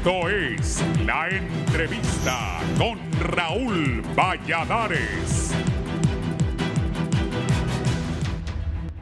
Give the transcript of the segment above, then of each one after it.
Esto es La Entrevista con Raúl Valladares.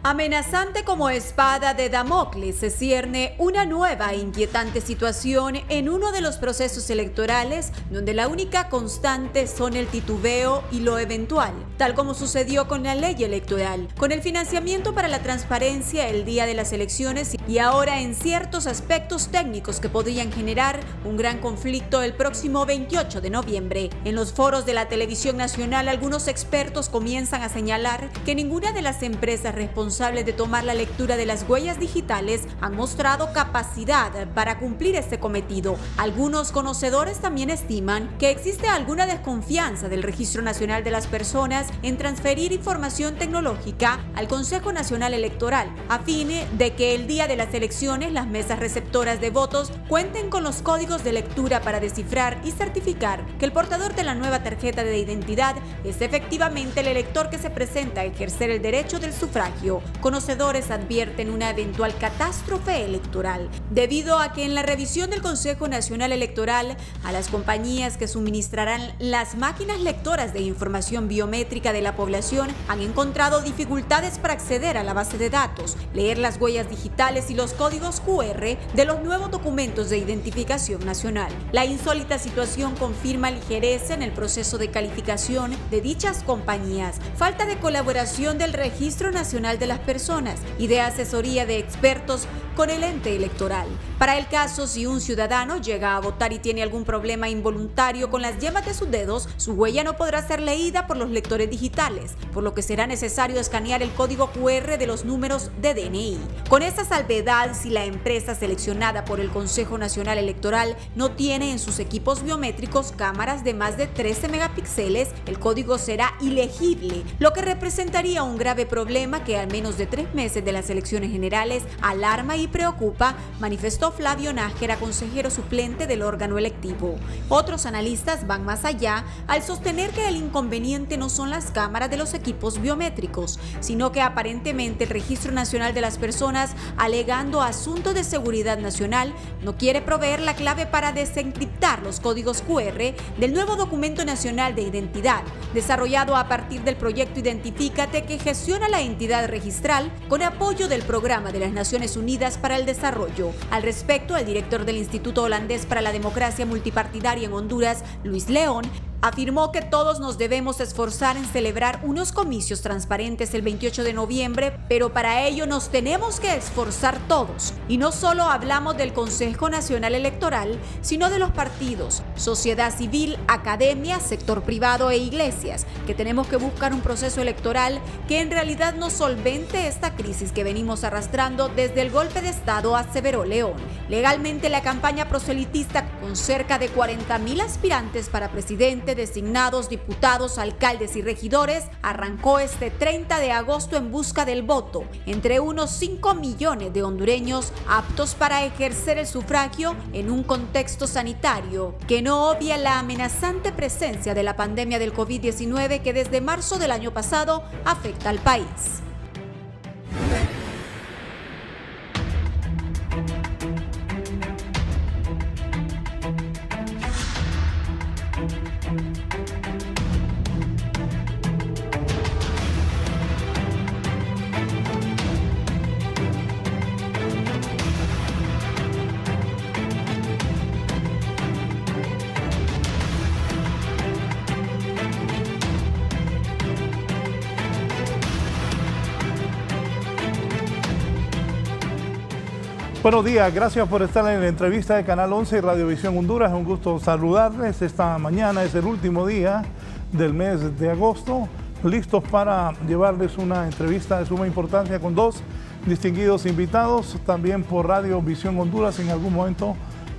Amenazante como espada de Damocles se cierne una nueva e inquietante situación en uno de los procesos electorales donde la única constante son el titubeo y lo eventual, tal como sucedió con la ley electoral, con el financiamiento para la transparencia el día de las elecciones y ahora en ciertos aspectos técnicos que podrían generar un gran conflicto el próximo 28 de noviembre. En los foros de la televisión nacional, algunos expertos comienzan a señalar que ninguna de las empresas responsables de tomar la lectura de las huellas digitales han mostrado capacidad para cumplir este cometido. Algunos conocedores también estiman que existe alguna desconfianza del Registro Nacional de las Personas en transferir información tecnológica al Consejo Nacional Electoral, a fin de que el día de las elecciones las mesas receptoras de votos cuenten con los códigos de lectura para descifrar y certificar que el portador de la nueva tarjeta de identidad es efectivamente el elector que se presenta a ejercer el derecho del sufragio. Conocedores advierten una eventual catástrofe electoral, debido a que en la revisión del Consejo Nacional Electoral a las compañías que suministrarán las máquinas lectoras de información biométrica de la población han encontrado dificultades para acceder a la base de datos, leer las huellas digitales y los códigos QR de los nuevos documentos de identificación nacional. La insólita situación confirma ligereza en el proceso de calificación de dichas compañías, falta de colaboración del Registro Nacional de las Personas y de asesoría de expertos con el ente electoral. Para el caso, si un ciudadano llega a votar y tiene algún problema involuntario con las yemas de sus dedos, su huella no podrá ser leída por los lectores digitales, por lo que será necesario escanear el código QR de los números de DNI. Con esta salvedad, si la empresa seleccionada por el Consejo Nacional Electoral no tiene en sus equipos biométricos cámaras de más de 13 megapíxeles, el código será ilegible, lo que representaría un grave problema que al menos de 3 meses de las elecciones generales alarma y preocupa, manifestó Flavio Nájera, consejero suplente del órgano electivo. Otros analistas van más allá al sostener que el inconveniente no son las cámaras de los equipos biométricos, sino que aparentemente el Registro Nacional de las Personas, alegando asuntos de seguridad nacional, no quiere proveer la clave para desencriptar los códigos QR del nuevo documento nacional de identidad, desarrollado a partir del proyecto Identifícate que gestiona la entidad registral con apoyo del Programa de las Naciones Unidas para el Desarrollo. Al respecto, el director del Instituto Holandés para la Democracia Multipartidaria en Honduras, Luis León, afirmó que todos nos debemos esforzar en celebrar unos comicios transparentes el 28 de noviembre, pero para ello nos tenemos que esforzar todos. Y no solo hablamos del Consejo Nacional Electoral, sino de los partidos, sociedad civil, academia, sector privado e iglesias, que tenemos que buscar un proceso electoral que en realidad no solvente esta crisis que venimos arrastrando desde el golpe de Estado, aseveró León. Legalmente, la campaña proselitista, con cerca de 40.000 aspirantes para presidente, designados, diputados, alcaldes y regidores, arrancó este 30 de agosto en busca del voto entre unos 5 millones de hondureños aptos para ejercer el sufragio en un contexto sanitario que no obvia la amenazante presencia de la pandemia del COVID-19 que desde marzo del año pasado afecta al país. Buenos días, gracias por estar en la entrevista de Canal 11 y Radiovisión Honduras. Es un gusto saludarles. Esta mañana es el último día del mes de agosto, listos para llevarles una entrevista de suma importancia con dos distinguidos invitados, también por Radiovisión Honduras. En algún momento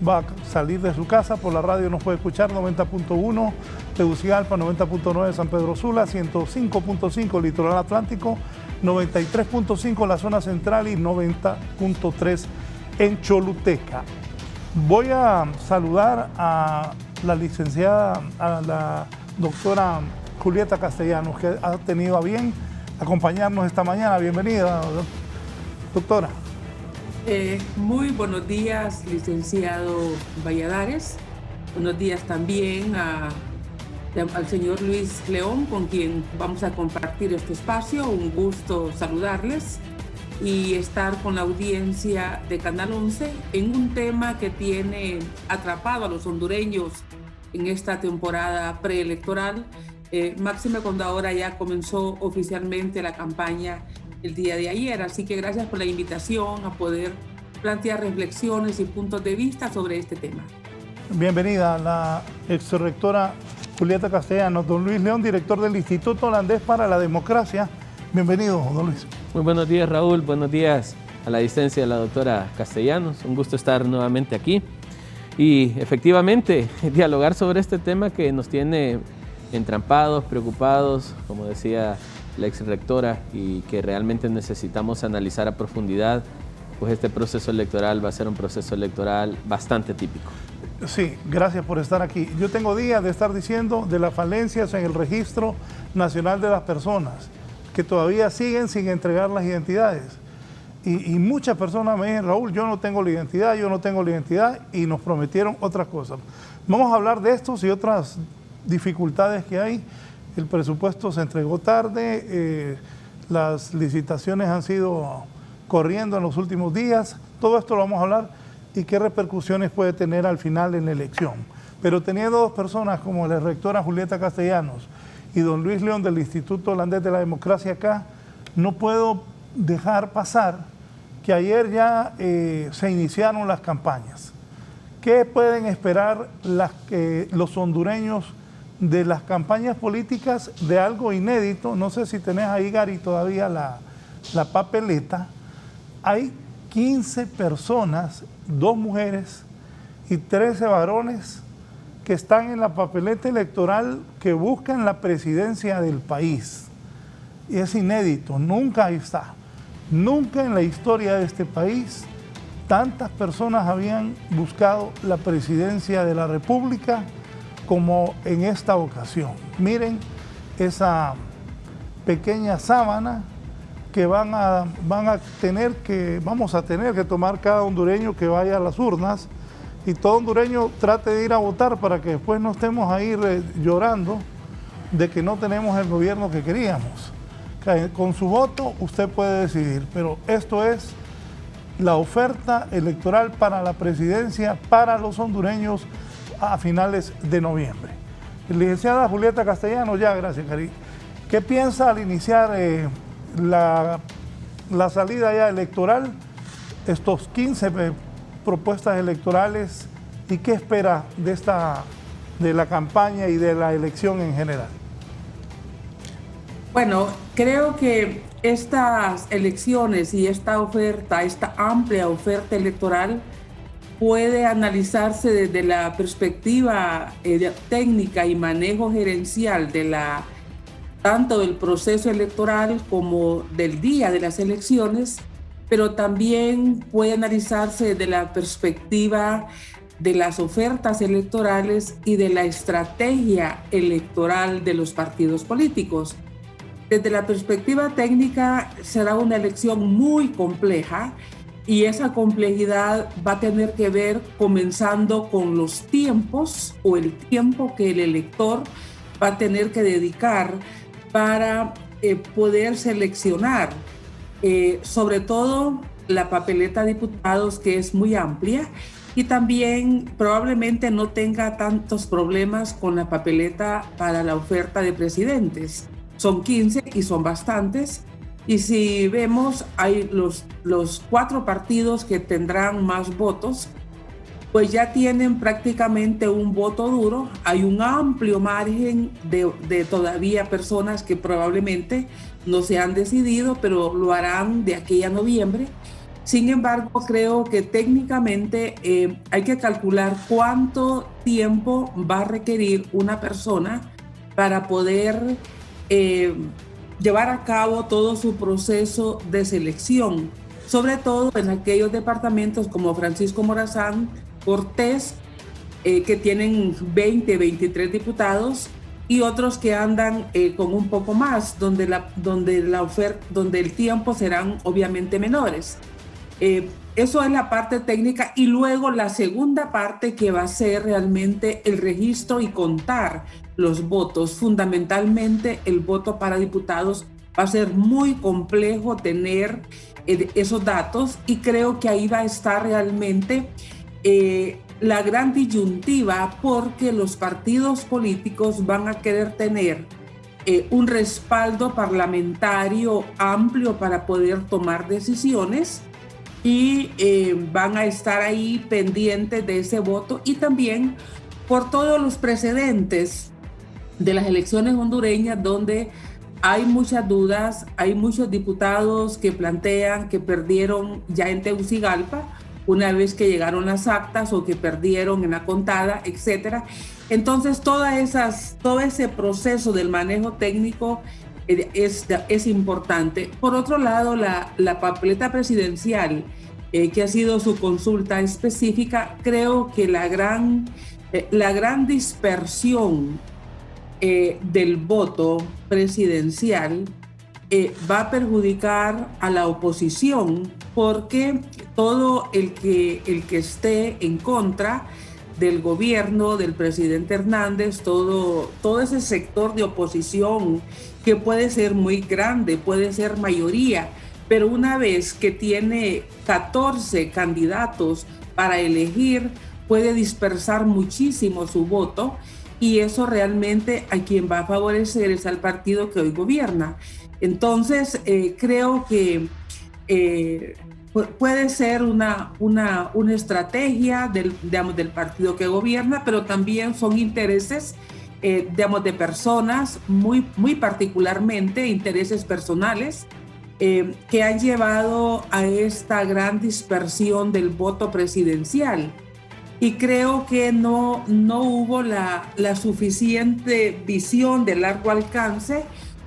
va a salir de su casa, por la radio nos puede escuchar 90.1 Tegucigalpa, 90.9 San Pedro Sula, 105.5 Litoral Atlántico, 93.5 la zona central y 90.3 en Choluteca. Voy a saludar a la licenciada, a la doctora Julieta Castellanos, que ha tenido a bien acompañarnos esta mañana. Bienvenida, doctora. Muy buenos días, licenciado Valladares. Buenos días también al señor Luis León, con quien vamos a compartir este espacio. Un gusto saludarles y estar con la audiencia de Canal 11 en un tema que tiene atrapado a los hondureños en esta temporada preelectoral, máxime cuando ahora ya comenzó oficialmente la campaña el día de ayer. Así que gracias por la invitación a poder plantear reflexiones y puntos de vista sobre este tema. Bienvenida la exrectora Julieta Castellanos. Don Luis León, director del Instituto Holandés para la Democracia. Bienvenido, don Luis. Muy buenos días, Raúl. Buenos días a la distancia de la doctora Castellanos. Un gusto estar nuevamente aquí. Y efectivamente, dialogar sobre este tema que nos tiene entrampados, preocupados, como decía la exrectora, y que realmente necesitamos analizar a profundidad, pues este proceso electoral va a ser un proceso electoral bastante típico. Sí, gracias por estar aquí. Yo tengo días de estar diciendo de las falencias en el Registro Nacional de las Personas, que todavía siguen sin entregar las identidades. Y muchas personas me dicen, Raúl, yo no tengo la identidad, y nos prometieron otras cosas. Vamos a hablar de estos y otras dificultades que hay. El presupuesto se entregó tarde, las licitaciones han sido corriendo en los últimos días. Todo esto lo vamos a hablar y qué repercusiones puede tener al final en la elección. Pero teniendo dos personas como la rectora Julieta Castellanos y don Luis León del Instituto Holandés de la Democracia acá, no puedo dejar pasar que ayer ya se iniciaron las campañas. ¿Qué pueden esperar los hondureños de las campañas políticas, de algo inédito? No sé si tenés ahí, Gary, todavía la papeleta. Hay 15 personas, 2 mujeres y 13 varones que están en la papeleta electoral que buscan la presidencia del país. Y es inédito, nunca está. Nunca en la historia de este país tantas personas habían buscado la presidencia de la República como en esta ocasión. Miren esa pequeña sábana que vamos a tener que tomar cada hondureño que vaya a las urnas, y todo hondureño trate de ir a votar para que después no estemos ahí llorando de que no tenemos el gobierno que queríamos. Con su voto usted puede decidir, pero esto es la oferta electoral para la presidencia para los hondureños a finales de noviembre. Licenciada Julieta Castellanos, gracias, Cari. ¿Qué piensa al iniciar la salida ya electoral, estos 15 propuestas electorales, y qué espera de la campaña y de la elección en general? Bueno, creo que estas elecciones y esta amplia oferta electoral puede analizarse desde la perspectiva técnica y manejo gerencial tanto del proceso electoral como del día de las elecciones, pero también puede analizarse desde la perspectiva de las ofertas electorales y de la estrategia electoral de los partidos políticos. Desde la perspectiva técnica será una elección muy compleja, y esa complejidad va a tener que ver comenzando con los tiempos o el tiempo que el elector va a tener que dedicar para poder seleccionar, sobre todo la papeleta de diputados, que es muy amplia, y también probablemente no tenga tantos problemas con la papeleta para la oferta de presidentes. Son 15 y son bastantes. Y si vemos, hay los 4 partidos que tendrán más votos, pues ya tienen prácticamente un voto duro. Hay un amplio margen de todavía personas que probablemente no se han decidido, pero lo harán de aquí a noviembre. Sin embargo, creo que técnicamente hay que calcular cuánto tiempo va a requerir una persona para poder llevar a cabo todo su proceso de selección, sobre todo en aquellos departamentos como Francisco Morazán, Cortés, que tienen 20, 23 diputados, y otros que andan con un poco más, donde el tiempo serán obviamente menores. eso es la parte técnica, y luego la segunda parte, que va a ser realmente el registro y contar los votos. Fundamentalmente el voto para diputados va a ser muy complejo tener esos datos, y creo que ahí va a estar realmente la gran disyuntiva, porque los partidos políticos van a querer tener un respaldo parlamentario amplio para poder tomar decisiones, y van a estar ahí pendientes de ese voto, y también por todos los precedentes de las elecciones hondureñas, donde hay muchas dudas, hay muchos diputados que plantean que perdieron ya en Tegucigalpa una vez que llegaron las actas, o que perdieron en la contada, etcétera. Entonces todo ese proceso del manejo técnico es importante. Por otro lado, la papeleta presidencial, que ha sido su consulta específica, creo que la gran dispersión del voto presidencial va a perjudicar a la oposición, porque todo el que esté en contra del gobierno del presidente Hernández, todo ese sector de oposición, que puede ser muy grande, puede ser mayoría, pero una vez que tiene 14 candidatos para elegir, puede dispersar muchísimo su voto, y eso realmente a quien va a favorecer es al partido que hoy gobierna. Entonces, creo que puede ser una estrategia del partido que gobierna, pero también son intereses de personas, muy particularmente intereses personales, que han llevado a esta gran dispersión del voto presidencial. Y creo que no hubo la suficiente visión de largo alcance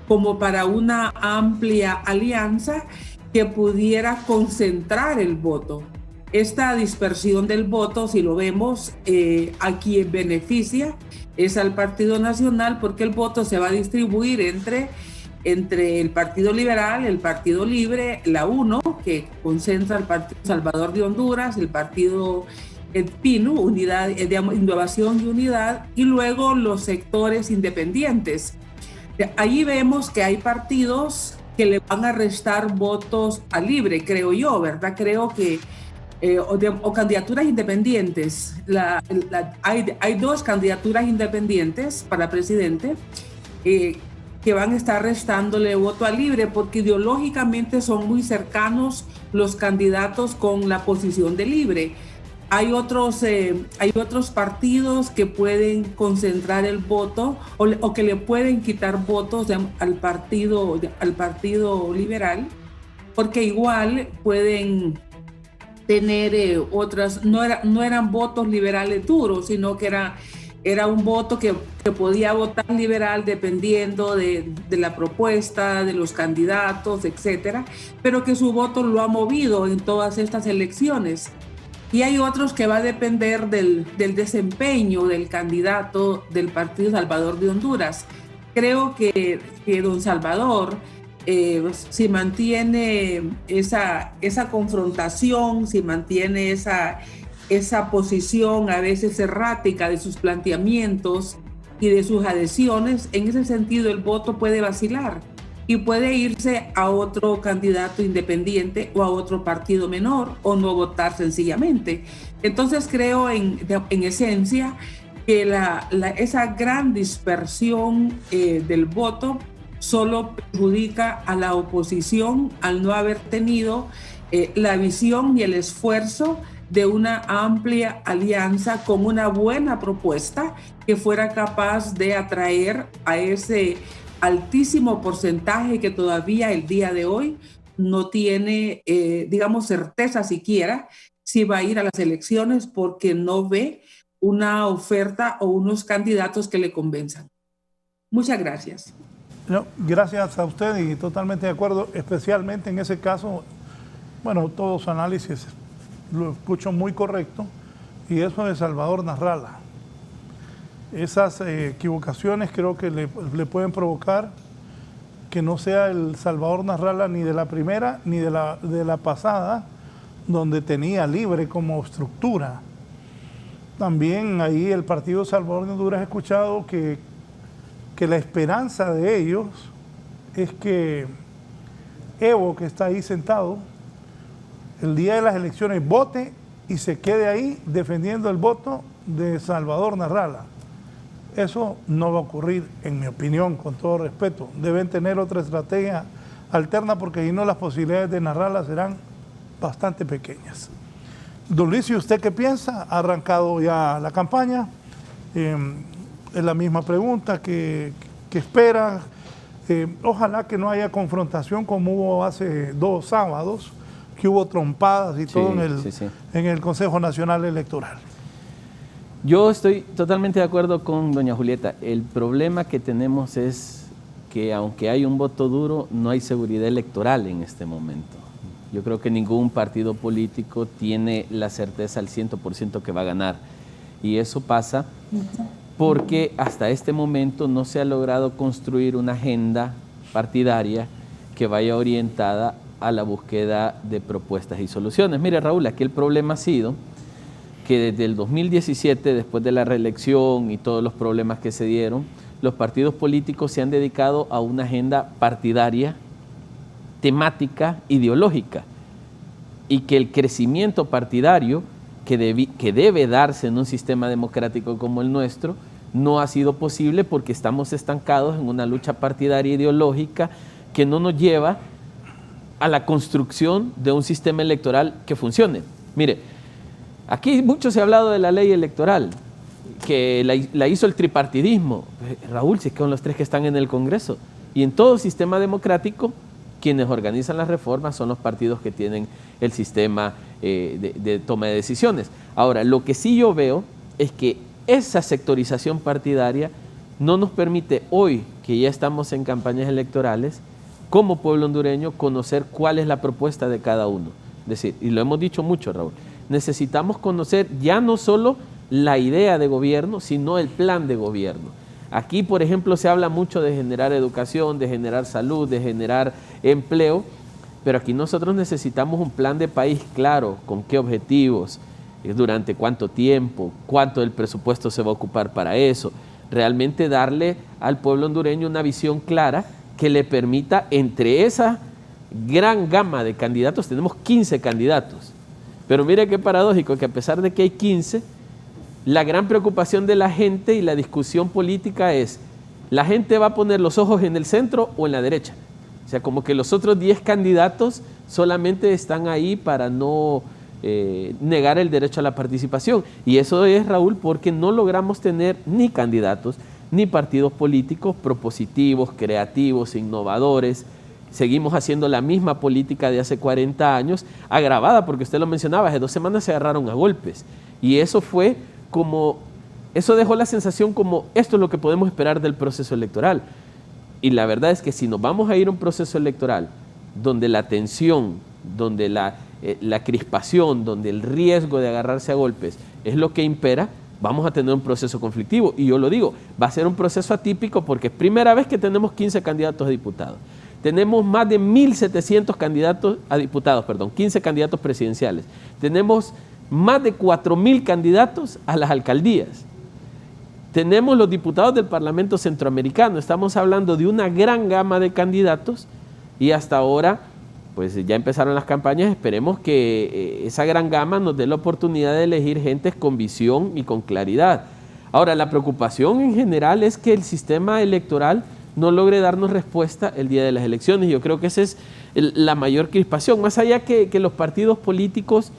como para una amplia alianza que pudiera concentrar el voto. Esta dispersión del voto, si lo vemos, a quien beneficia es al Partido Nacional, porque el voto se va a distribuir entre el Partido Liberal, el Partido Libre, la UNO, que concentra el Partido Salvador de Honduras, el Partido PINU, Innovación y Unidad, y luego los sectores independientes. Allí vemos que hay partidos que le van a restar votos a Libre, creo yo, ¿verdad? Creo que, o candidaturas independientes. Hay 2 candidaturas independientes para presidente que van a estar restándole voto a Libre, porque ideológicamente son muy cercanos los candidatos con la posición de Libre. Hay otros partidos que pueden concentrar el voto o que le pueden quitar votos al partido liberal, porque igual pueden tener otras, no eran votos liberales duros, sino que era un voto que podía votar liberal dependiendo de la propuesta, de los candidatos, etcétera, pero que su voto lo ha movido en todas estas elecciones. Y hay otros que va a depender del desempeño del candidato del Partido Salvador de Honduras. Creo que don Salvador, si mantiene esa confrontación, si mantiene esa posición a veces errática de sus planteamientos y de sus adhesiones, en ese sentido el voto puede vacilar y puede irse a otro candidato independiente o a otro partido menor, o no votar sencillamente. Entonces creo en esencia que esa gran dispersión del voto solo perjudica a la oposición al no haber tenido la visión y el esfuerzo de una amplia alianza con una buena propuesta que fuera capaz de atraer a ese altísimo porcentaje que todavía el día de hoy no tiene, certeza siquiera si va a ir a las elecciones, porque no ve una oferta o unos candidatos que le convenzan. Muchas gracias. No, gracias a usted, y totalmente de acuerdo, especialmente en ese caso. Bueno, todo su análisis lo escucho muy correcto, y eso de Salvador Nasralla. Esas equivocaciones creo que le pueden provocar que no sea el Salvador Nasralla ni de la primera ni de la pasada, donde tenía Libre como estructura. También ahí el Partido Salvador de Honduras ha escuchado que la esperanza de ellos es que Evo, que está ahí sentado, el día de las elecciones vote y se quede ahí defendiendo el voto de Salvador Narrala. Eso no va a ocurrir, en mi opinión, con todo respeto. Deben tener otra estrategia alterna porque si no las posibilidades de Narrala serán bastante pequeñas. Don Luis, ¿y usted qué piensa? ¿Ha arrancado ya la campaña? Es la misma pregunta que espera. Ojalá que no haya confrontación como hubo hace 2 sábados, que hubo trompadas y todo en el Consejo Nacional Electoral. Yo estoy totalmente de acuerdo con doña Julieta. El problema que tenemos es que aunque hay un voto duro, no hay seguridad electoral en este momento. Yo creo que ningún partido político tiene la certeza al 100% que va a ganar. Y eso pasa porque hasta este momento no se ha logrado construir una agenda partidaria que vaya orientada a la búsqueda de propuestas y soluciones. Mire, Raúl, aquí el problema ha sido que desde el 2017, después de la reelección y todos los problemas que se dieron, los partidos políticos se han dedicado a una agenda partidaria, temática, ideológica, y que el crecimiento partidario que debe darse en un sistema democrático como el nuestro no ha sido posible porque estamos estancados en una lucha partidaria ideológica que no nos lleva a la construcción de un sistema electoral que funcione. Mire, aquí mucho se ha hablado de la ley electoral, que la hizo el tripartidismo. Raúl, si es que son los 3 que están en el Congreso. Y en todo sistema democrático, quienes organizan las reformas son los partidos que tienen el sistema de toma de decisiones. Ahora, lo que sí yo veo es que esa sectorización partidaria no nos permite hoy, que ya estamos en campañas electorales, como pueblo hondureño, conocer cuál es la propuesta de cada uno. Es decir, y lo hemos dicho mucho, Raúl, necesitamos conocer ya no solo la idea de gobierno, sino el plan de gobierno. Aquí, por ejemplo, se habla mucho de generar educación, de generar salud, de generar empleo, pero aquí nosotros necesitamos un plan de país claro, con qué objetivos, durante cuánto tiempo, cuánto del presupuesto se va a ocupar para eso. Realmente darle al pueblo hondureño una visión clara que le permita, entre esa gran gama de candidatos, tenemos 15 candidatos, pero mire qué paradójico, que a pesar de que hay 15, la gran preocupación de la gente y la discusión política es, ¿la gente va a poner los ojos en el centro o en la derecha? O sea, como que los otros 10 candidatos solamente están ahí para no negar el derecho a la participación. Y eso es, Raúl, porque no logramos tener ni candidatos, ni partidos políticos propositivos, creativos, innovadores. Seguimos haciendo la misma política de hace 40 años, agravada, porque usted lo mencionaba, hace 2 semanas se agarraron a golpes. Y eso fue como, eso dejó la sensación como, esto es lo que podemos esperar del proceso electoral. Y la verdad es que si nos vamos a ir a un proceso electoral donde la tensión, donde la crispación, donde el riesgo de agarrarse a golpes es lo que impera, vamos a tener un proceso conflictivo. Y yo lo digo, va a ser un proceso atípico porque es primera vez que tenemos 15 candidatos a diputados. Tenemos más de 1.700 candidatos a diputados, 15 candidatos presidenciales. Tenemos más de 4.000 candidatos a las alcaldías. Tenemos los diputados del Parlamento Centroamericano. Estamos hablando de una gran gama de candidatos y hasta ahora, pues ya empezaron las campañas. Esperemos que esa gran gama nos dé la oportunidad de elegir gentes con visión y con claridad. Ahora, la preocupación en general es que el sistema electoral no logre darnos respuesta el día de las elecciones. Yo creo que esa es la mayor crispación, más allá que los partidos políticos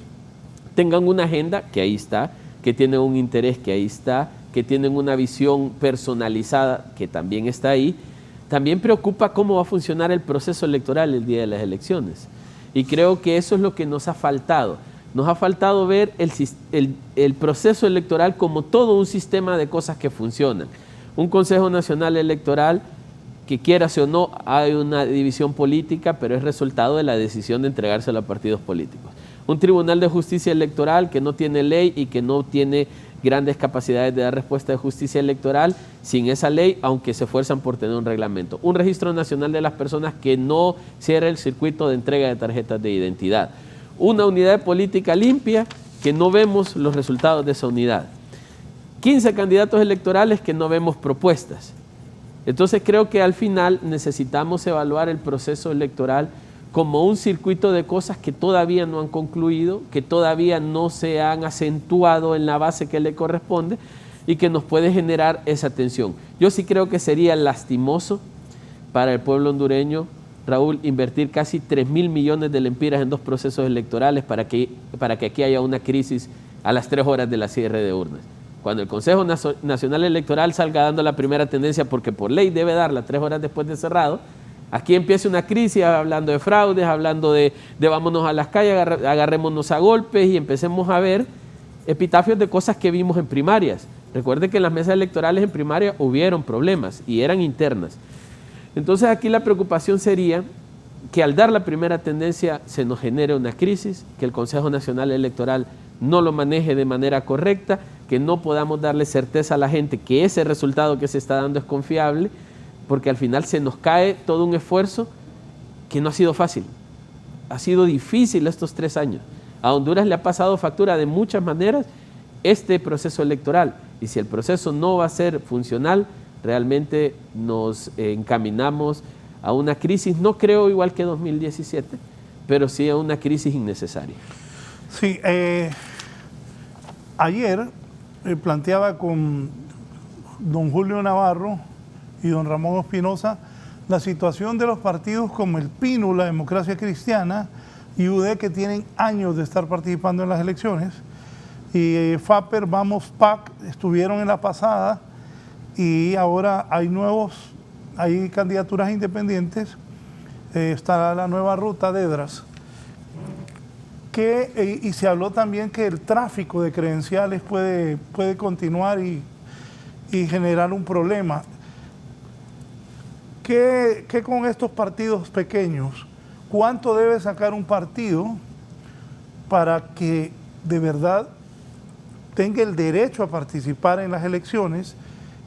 tengan una agenda, que ahí está, que tienen un interés, que ahí está, que tienen una visión personalizada, que también está ahí. También preocupa cómo va a funcionar el proceso electoral el día de las elecciones. Y creo que eso es lo que nos ha faltado. Nos ha faltado ver el proceso electoral como todo un sistema de cosas que funcionan. Un Consejo Nacional Electoral que quieras o no, hay una división política, pero es resultado de la decisión de entregárselo a partidos políticos. Un Tribunal de Justicia Electoral que no tiene ley y que no tiene grandes capacidades de dar respuesta de justicia electoral sin esa ley, aunque se esfuerzan por tener un reglamento. Un Registro Nacional de las Personas que no cierra el circuito de entrega de tarjetas de identidad. una unidad de política limpia que no vemos los resultados de esa unidad. 15 candidatos electorales que no vemos propuestas. Entonces creo que al final necesitamos evaluar el proceso electoral como un circuito de cosas que todavía no han concluido, que todavía no se han acentuado en la base que le corresponde y que nos puede generar esa tensión. Yo sí creo que sería lastimoso para el pueblo hondureño, Raúl, invertir casi 3.000 millones de lempiras en 2 procesos electorales para que aquí haya una crisis a las 3 horas de la cierre de urnas. Cuando el Consejo Nacional Electoral salga dando la primera tendencia, porque por ley debe darla 3 horas después de cerrado, aquí empieza una crisis hablando de fraudes, hablando de vámonos a las calles, agarrémonos a golpes y empecemos a ver epitafios de cosas que vimos en primarias. Recuerde que en las mesas electorales en primaria hubieron problemas y eran internas. Entonces aquí la preocupación sería que al dar la primera tendencia se nos genere una crisis, que el Consejo Nacional Electoral no lo maneje de manera correcta, que no podamos darle certeza a la gente que ese resultado que se está dando es confiable, porque al final se nos cae todo un esfuerzo que no ha sido fácil. Ha sido difícil estos 3 años. A Honduras le ha pasado factura de muchas maneras este proceso electoral. Y si el proceso no va a ser funcional, realmente nos encaminamos a una crisis, no creo igual que 2017, pero sí a una crisis innecesaria. Sí, ayer planteaba con don Julio Navarro y don Ramón Espinosa la situación de los partidos como el PINU, la Democracia Cristiana, y UD, que tienen años de estar participando en las elecciones, y FAPER, Vamos PAC, estuvieron en la pasada, y ahora hay candidaturas independientes, está la nueva ruta de EDRAS, y se habló también que el tráfico de credenciales puede continuar y generar un problema. ¿Qué con estos partidos pequeños? ¿Cuánto debe sacar un partido para que de verdad tenga el derecho a participar en las elecciones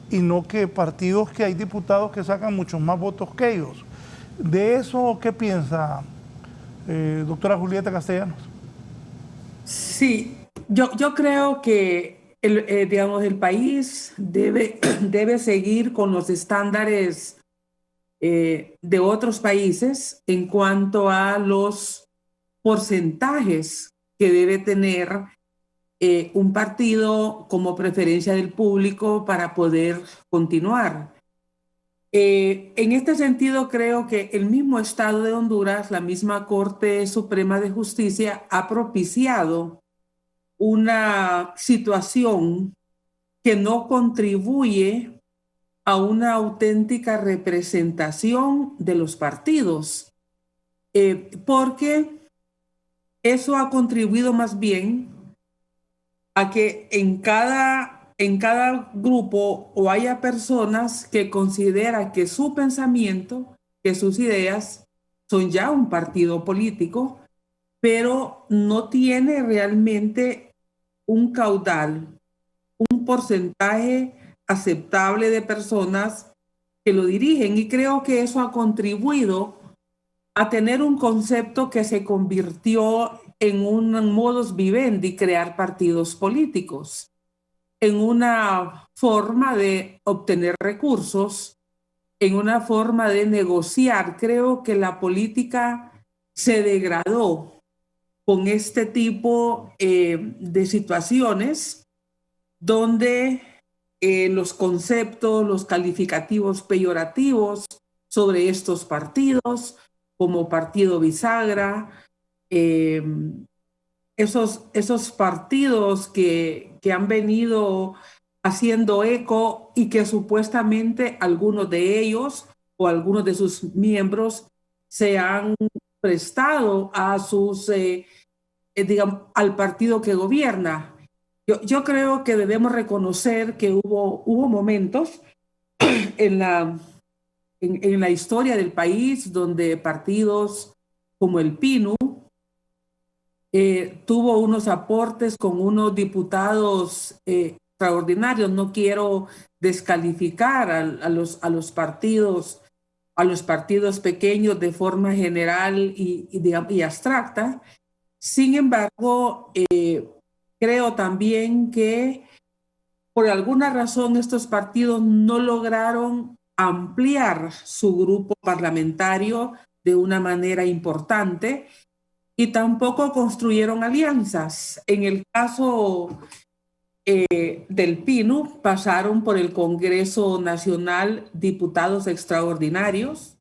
y no que partidos que hay diputados que sacan muchos más votos que ellos? ¿De eso qué piensa doctora Julieta Castellanos? Sí, yo creo que el país debe seguir con los estándares de otros países en cuanto a los porcentajes que debe tener un partido como preferencia del público para poder continuar. En este sentido, creo que el mismo Estado de Honduras, la misma Corte Suprema de Justicia, ha propiciado una situación que no contribuye a una auténtica representación de los partidos, porque eso ha contribuido más bien a que en cada grupo o haya personas que consideran que su pensamiento, que sus ideas son ya un partido político, pero no tiene realmente un caudal, un porcentaje aceptable de personas que lo dirigen, y creo que eso ha contribuido a tener un concepto que se convirtió en un modus vivendi, crear partidos políticos, en una forma de obtener recursos, en una forma de negociar. Creo que la política se degradó con este tipo de situaciones donde los conceptos, los calificativos peyorativos sobre estos partidos, como partido bisagra, esos partidos que han venido haciendo eco y que supuestamente algunos de ellos o algunos de sus miembros se han prestado a al partido que gobierna. Yo creo que debemos reconocer que hubo momentos en la historia del país donde partidos como el PINU tuvo unos aportes con unos diputados extraordinarios. No quiero descalificar a los partidos pequeños de forma general y abstracta, Sin embargo, creo también que por alguna razón estos partidos no lograron ampliar su grupo parlamentario de una manera importante y tampoco construyeron alianzas. En el caso del PINU, pasaron por el Congreso Nacional diputados extraordinarios.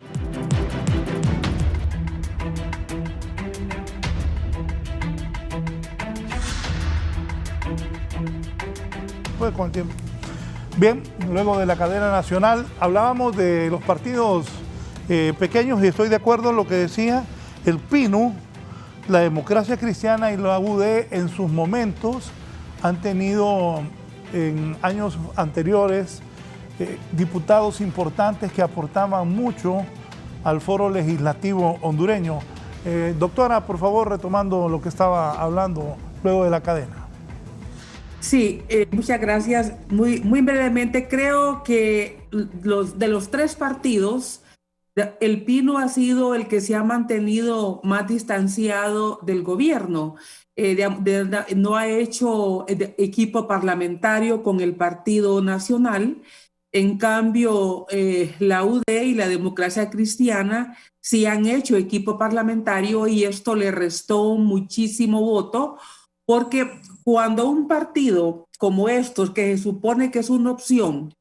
Pues con el tiempo. Bien, luego de la cadena nacional hablábamos de los partidos pequeños y estoy de acuerdo en lo que decía el PINU, la Democracia Cristiana y la UD en sus momentos han tenido en años anteriores diputados importantes que aportaban mucho al foro legislativo hondureño. Doctora, por favor, retomando lo que estaba hablando luego de la cadena. Sí, muchas gracias. Muy brevemente, creo que de los tres partidos, el PINU ha sido el que se ha mantenido más distanciado del gobierno. No ha hecho equipo parlamentario con el Partido Nacional. En cambio, la UD y la Democracia Cristiana sí han hecho equipo parlamentario y esto le restó muchísimo voto, porque cuando un partido como estos, que se supone que es una opción,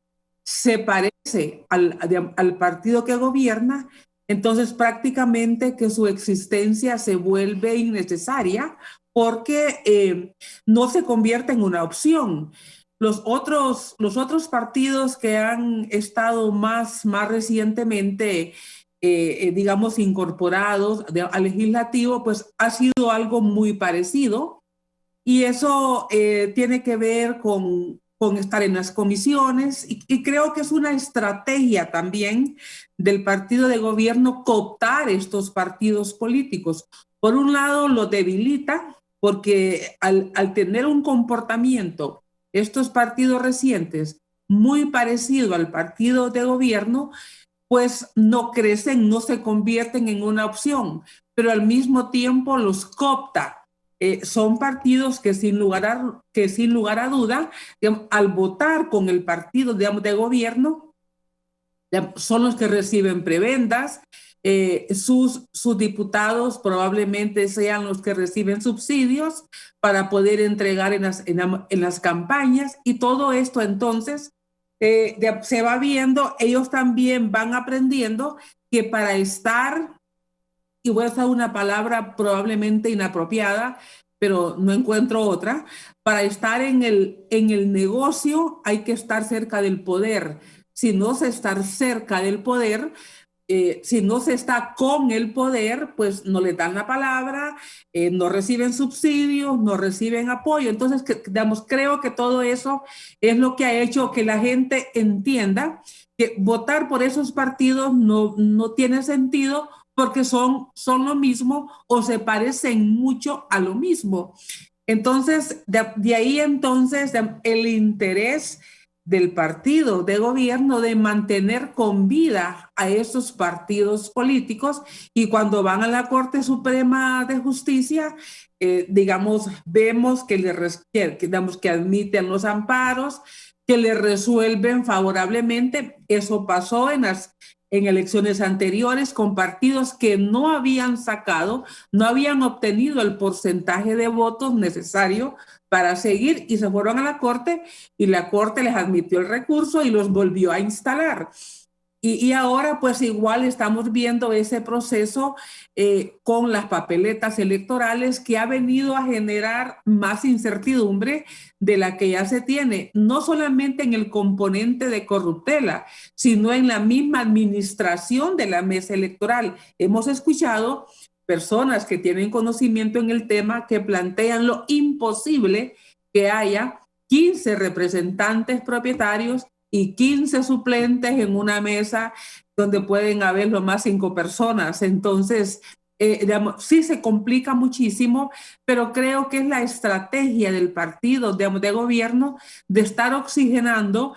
se parece al partido que gobierna, entonces prácticamente que su existencia se vuelve innecesaria porque no se convierte en una opción. Los otros partidos que han estado más recientemente, digamos, incorporados al legislativo, pues ha sido algo muy parecido. Y eso tiene que ver con estar en las comisiones y creo que es una estrategia también del partido de gobierno cooptar estos partidos políticos. Por un lado, lo debilita porque al tener un comportamiento, estos partidos recientes, muy parecido al partido de gobierno, pues no crecen, no se convierten en una opción, pero al mismo tiempo los coopta. Son partidos que sin lugar a duda, digamos, al votar con el partido, digamos, de gobierno, son los que reciben prebendas, sus diputados probablemente sean los que reciben subsidios para poder entregar en las campañas y todo esto entonces se va viendo, ellos también van aprendiendo que para estar, y voy a usar una palabra probablemente inapropiada, pero no encuentro otra, para estar en el negocio hay que estar cerca del poder. Si no se está cerca del poder, si no se está con el poder, pues no le dan la palabra, no reciben subsidios, no reciben apoyo. Entonces, digamos, creo que todo eso es lo que ha hecho que la gente entienda que votar por esos partidos no tiene sentido, porque son lo mismo o se parecen mucho a lo mismo. Entonces, de ahí entonces el interés del partido de gobierno de mantener con vida a esos partidos políticos y cuando van a la Corte Suprema de Justicia, digamos, vemos que admiten los amparos, que le resuelven favorablemente. Eso pasó en elecciones anteriores con partidos que no habían obtenido el porcentaje de votos necesario para seguir y se fueron a la Corte y la Corte les admitió el recurso y los volvió a instalar. Y ahora pues igual estamos viendo ese proceso con las papeletas electorales que ha venido a generar más incertidumbre de la que ya se tiene, no solamente en el componente de corruptela, sino en la misma administración de la mesa electoral. Hemos escuchado personas que tienen conocimiento en el tema que plantean lo imposible que haya 15 representantes propietarios y 15 suplentes en una mesa donde pueden haber lo más 5 personas. Entonces, digamos, sí se complica muchísimo, pero creo que es la estrategia del partido de gobierno de estar oxigenando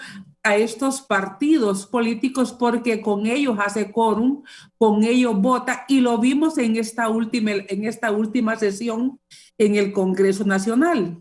a estos partidos políticos porque con ellos hace quórum, con ellos vota, y lo vimos en esta última sesión en el Congreso Nacional.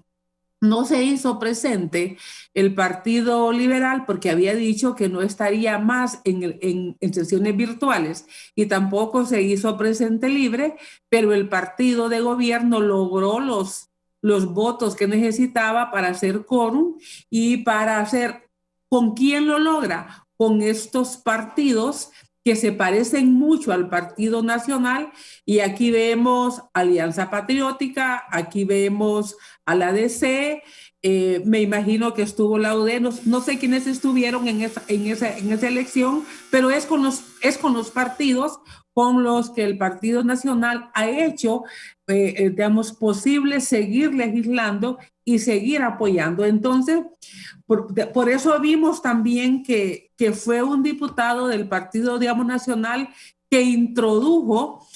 No se hizo presente el Partido Liberal porque había dicho que no estaría más en sesiones virtuales, y tampoco se hizo presente Libre, pero el partido de gobierno logró los votos que necesitaba para hacer quórum y para hacer. ¿Con quién lo logra? Con estos partidos que se parecen mucho al Partido Nacional, y aquí vemos Alianza Patriótica, aquí vemos a la DC, me imagino que estuvo la UD, no sé quiénes estuvieron en esa elección, pero es con los partidos con los que el Partido Nacional ha hecho, digamos, posible seguir legislando y seguir apoyando. Entonces, por eso vimos también que fue un diputado del Partido, digamos, Nacional que introdujo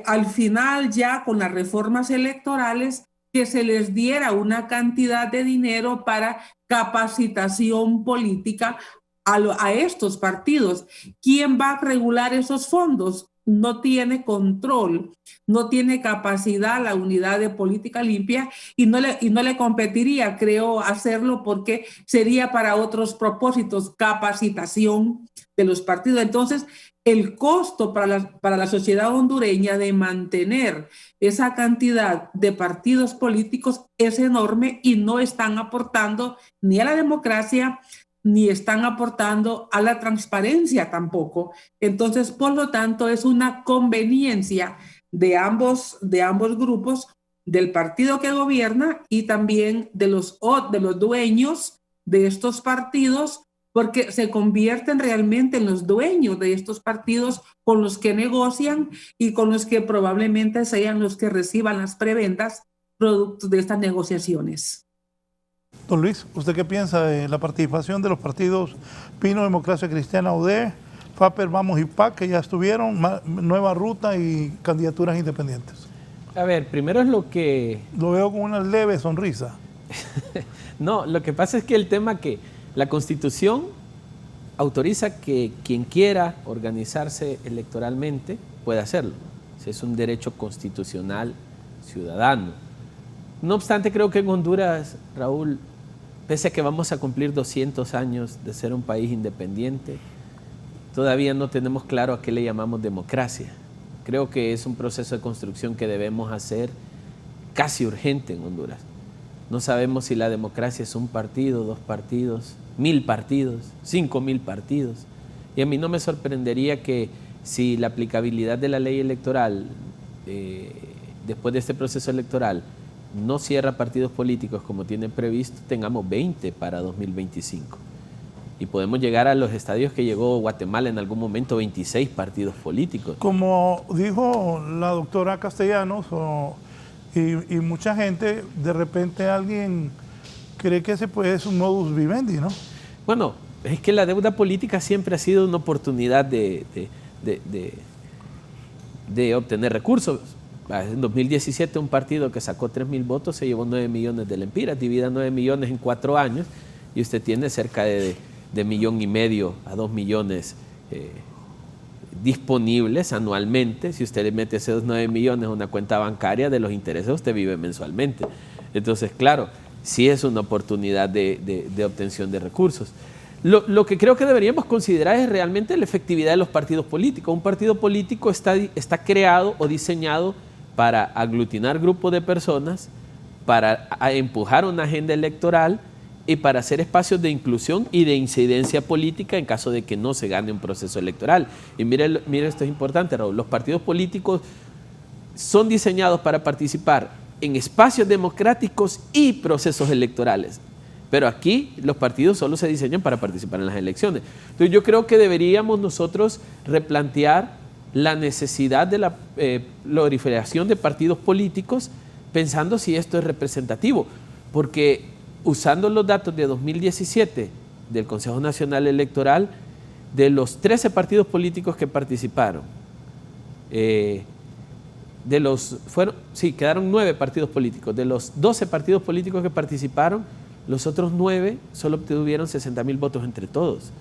al final, ya con las reformas electorales, que se les diera una cantidad de dinero para capacitación política a estos partidos. ¿Quién va a regular esos fondos? No tiene control, no tiene capacidad la unidad de política limpia, y no le competiría, creo, hacerlo, porque sería para otros propósitos, capacitación de los partidos. Entonces, el costo para la sociedad hondureña de mantener esa cantidad de partidos políticos es enorme, y no están aportando ni a la democracia, ni están aportando a la transparencia tampoco. Entonces, por lo tanto, es una conveniencia de ambos grupos, del partido que gobierna y también de los dueños de estos partidos, porque se convierten realmente en los dueños de estos partidos con los que negocian y con los que probablemente sean los que reciban las prebendas producto de estas negociaciones. Don Luis, ¿usted qué piensa de la participación de los partidos Pino, Democracia Cristiana, UD, FAPER, Vamos y PAC, que ya estuvieron, Nueva Ruta y candidaturas independientes? A ver, primero es lo que... Lo veo con una leve sonrisa. No, lo que pasa es que el tema que la Constitución autoriza que quien quiera organizarse electoralmente puede hacerlo. Es un derecho constitucional ciudadano. No obstante, creo que en Honduras, Raúl, pese a que vamos a cumplir 200 años de ser un país independiente, todavía no tenemos claro a qué le llamamos democracia. Creo que es un proceso de construcción que debemos hacer casi urgente en Honduras. No sabemos si la democracia es un partido, 2 partidos, 1000 partidos, 5000 partidos. Y a mí no me sorprendería que si la aplicabilidad de la ley electoral después de este proceso electoral no cierra partidos políticos como tienen previsto, tengamos 20 para 2025. Y podemos llegar a los estadios que llegó Guatemala en algún momento, 26 partidos políticos. Como dijo la doctora Castellanos y mucha gente, de repente alguien cree que ese es un modus vivendi, ¿no? Bueno, es que la deuda política siempre ha sido una oportunidad de obtener recursos. En 2017 un partido que sacó 3,000 votos se llevó 9 millones de lempiras, divida 9 millones en 4 años y usted tiene cerca de 1,5 millones a 2 millones disponibles anualmente. Si usted le mete esos 9 millones a una cuenta bancaria, de los intereses usted vive mensualmente. Entonces, claro, sí es una oportunidad de obtención de recursos. Lo que creo que deberíamos considerar es realmente la efectividad de los partidos políticos. Un partido político está creado o diseñado para aglutinar grupos de personas, para empujar una agenda electoral y para hacer espacios de inclusión y de incidencia política en caso de que no se gane un proceso electoral. Y mire, esto es importante, Raúl, los partidos políticos son diseñados para participar en espacios democráticos y procesos electorales. Pero aquí los partidos solo se diseñan para participar en las elecciones. Entonces yo creo que deberíamos nosotros replantear la necesidad de la proliferación de partidos políticos pensando si esto es representativo. Porque usando los datos de 2017 del Consejo Nacional Electoral, de los 13 partidos políticos que participaron, quedaron 9 partidos políticos. De los 12 partidos políticos que participaron, Los otros 9 solo obtuvieron 60.000 votos entre todos.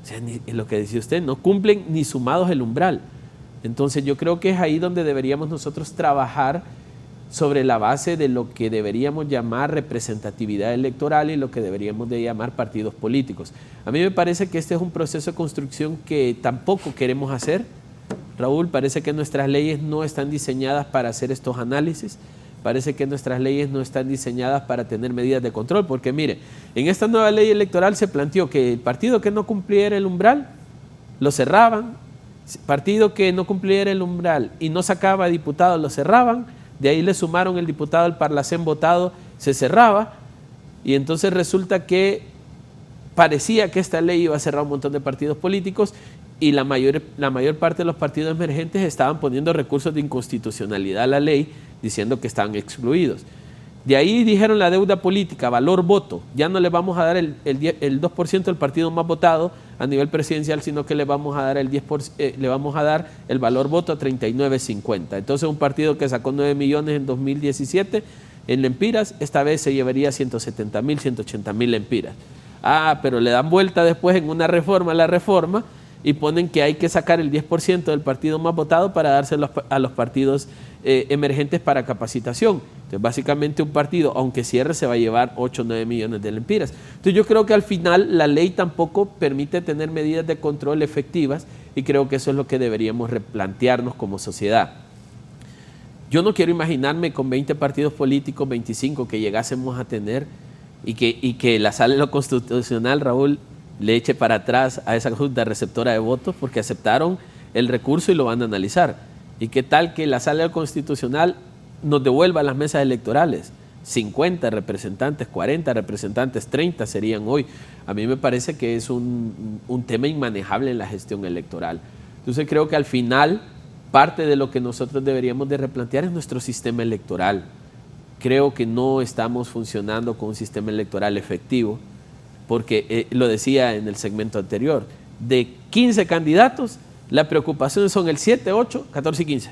O sea, lo que decía usted, no cumplen ni sumados el umbral. Entonces yo creo que es ahí donde deberíamos nosotros trabajar sobre la base de lo que deberíamos llamar representatividad electoral y lo que deberíamos de llamar partidos políticos. A mí me parece que este es un proceso de construcción que tampoco queremos hacer. Raúl, parece que nuestras leyes no están diseñadas para hacer estos análisis, parece que nuestras leyes no están diseñadas para tener medidas de control, porque mire, en esta nueva ley electoral se planteó que el partido que no cumpliera el umbral, lo cerraban, partido que no cumpliera el umbral y no sacaba diputados, lo cerraban, de ahí le sumaron el diputado al Parlacén votado, se cerraba, y entonces resulta que parecía que esta ley iba a cerrar un montón de partidos políticos y la mayor parte de los partidos emergentes estaban poniendo recursos de inconstitucionalidad a la ley, diciendo que estaban excluidos. De ahí dijeron la deuda política, valor voto, ya no le vamos a dar el 2% del partido más votado a nivel presidencial, sino que le vamos a dar le vamos a dar el valor voto a 39.50. Entonces un partido que sacó 9 millones en 2017 en lempiras, esta vez se llevaría 170.000, 180.000 lempiras. Pero le dan vuelta después en una reforma, la reforma, y ponen que hay que sacar el 10% del partido más votado para dárselo a los partidos emergentes para capacitación. Entonces, básicamente un partido, aunque cierre, se va a llevar 8 o 9 millones de lempiras. Entonces, yo creo que al final la ley tampoco permite tener medidas de control efectivas y creo que eso es lo que deberíamos replantearnos como sociedad. Yo no quiero imaginarme con 20 partidos políticos, 25 que llegásemos a tener y que la Sala de lo Constitucional, Raúl, le eche para atrás a esa junta receptora de votos porque aceptaron el recurso y lo van a analizar. ¿Y qué tal que la Sala Constitucional nos devuelva las mesas electorales? 50 representantes, 40 representantes, 30 serían hoy. A mí me parece que es un tema inmanejable en la gestión electoral. Entonces creo que al final parte de lo que nosotros deberíamos de replantear es nuestro sistema electoral. Creo que no estamos funcionando con un sistema electoral efectivo, porque lo decía en el segmento anterior, de 15 candidatos, la preocupación son el 7, 8, 14 y 15.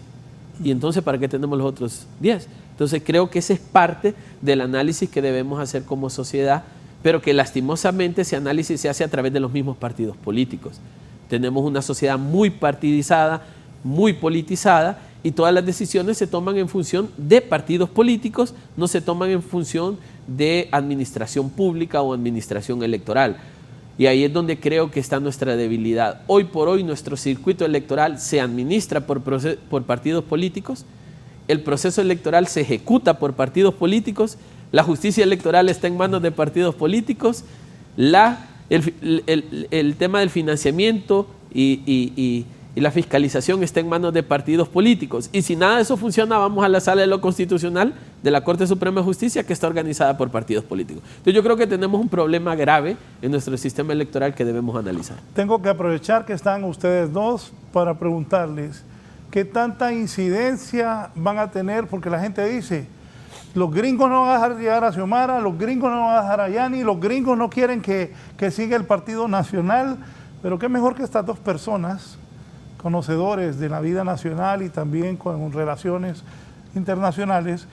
Y entonces, ¿para qué tenemos los otros 10? Entonces, creo que ese es parte del análisis que debemos hacer como sociedad, pero que lastimosamente ese análisis se hace a través de los mismos partidos políticos. Tenemos una sociedad muy partidizada, muy politizada, y todas las decisiones se toman en función de partidos políticos, no se toman en función de administración pública o administración electoral. Y ahí es donde creo que está nuestra debilidad. Hoy por hoy nuestro circuito electoral se administra por partidos políticos, el proceso electoral se ejecuta por partidos políticos, la justicia electoral está en manos de partidos políticos, el tema del financiamiento y la fiscalización está en manos de partidos políticos. Y si nada de eso funciona, vamos a la Sala de lo Constitucional de la Corte Suprema de Justicia, que está organizada por partidos políticos. Entonces yo creo que tenemos un problema grave en nuestro sistema electoral que debemos analizar. Tengo que aprovechar que están ustedes dos para preguntarles qué tanta incidencia van a tener, porque la gente dice, los gringos no van a dejar llegar a Xiomara, los gringos no van a dejar a Yani, los gringos no quieren que siga el Partido Nacional, pero qué mejor que estas dos personas conocedores de la vida nacional y también con relaciones internacionales,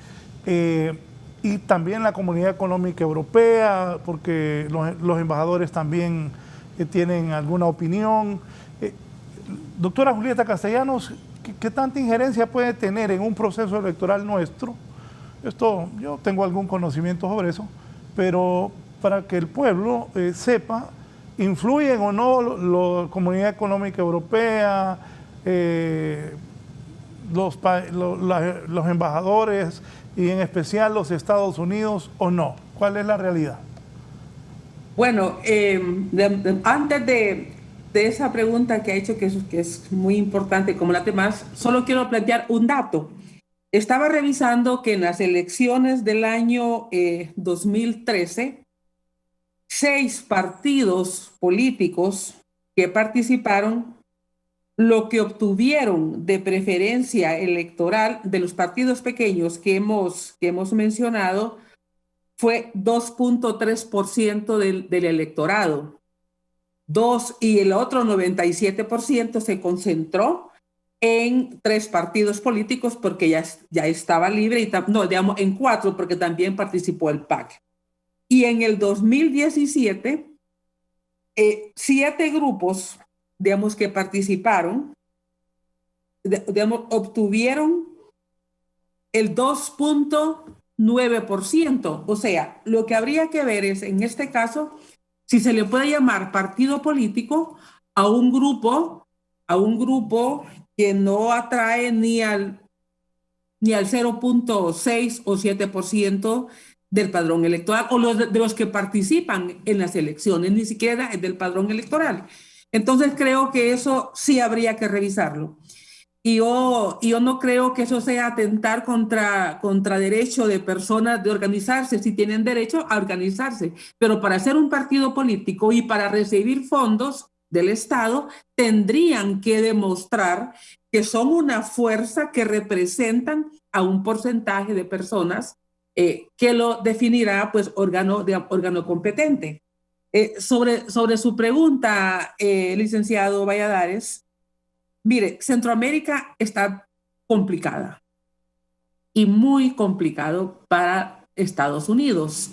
y también la Comunidad Económica Europea, porque los embajadores también tienen alguna opinión. Doctora Julieta Castellanos, ¿qué tanta injerencia puede tener en un proceso electoral nuestro? Esto, yo tengo algún conocimiento sobre eso, pero para que el pueblo sepa, ¿influyen o no la Comunidad Económica Europea, los embajadores y en especial los Estados Unidos o no? ¿Cuál es la realidad? Bueno, antes de esa pregunta que ha hecho, que es muy importante como las demás, solo quiero plantear un dato. Estaba revisando que en las elecciones del año 2013, 6 partidos políticos que participaron, lo que obtuvieron de preferencia electoral de los partidos pequeños que hemos mencionado fue 2.3% del electorado. Y el otro 97% se concentró en 3 partidos políticos porque ya estaba libre, en 4 porque también participó el PAC. Y en el 2017, 7 grupos, digamos, que participaron, digamos, obtuvieron el 2.9%. O sea, lo que habría que ver es, en este caso, si se le puede llamar partido político a un grupo que no atrae ni al 0.6 o 7% del padrón electoral, o de los que participan en las elecciones, ni siquiera es del padrón electoral. Entonces creo que eso sí habría que revisarlo. Y yo no creo que eso sea atentar contra derecho de personas de organizarse, si tienen derecho a organizarse. Pero para ser un partido político y para recibir fondos del Estado, tendrían que demostrar que son una fuerza que representan a un porcentaje de personas que lo definirá pues órgano competente. Sobre su pregunta, licenciado Valladares, mire, Centroamérica está complicada y muy complicado para Estados Unidos.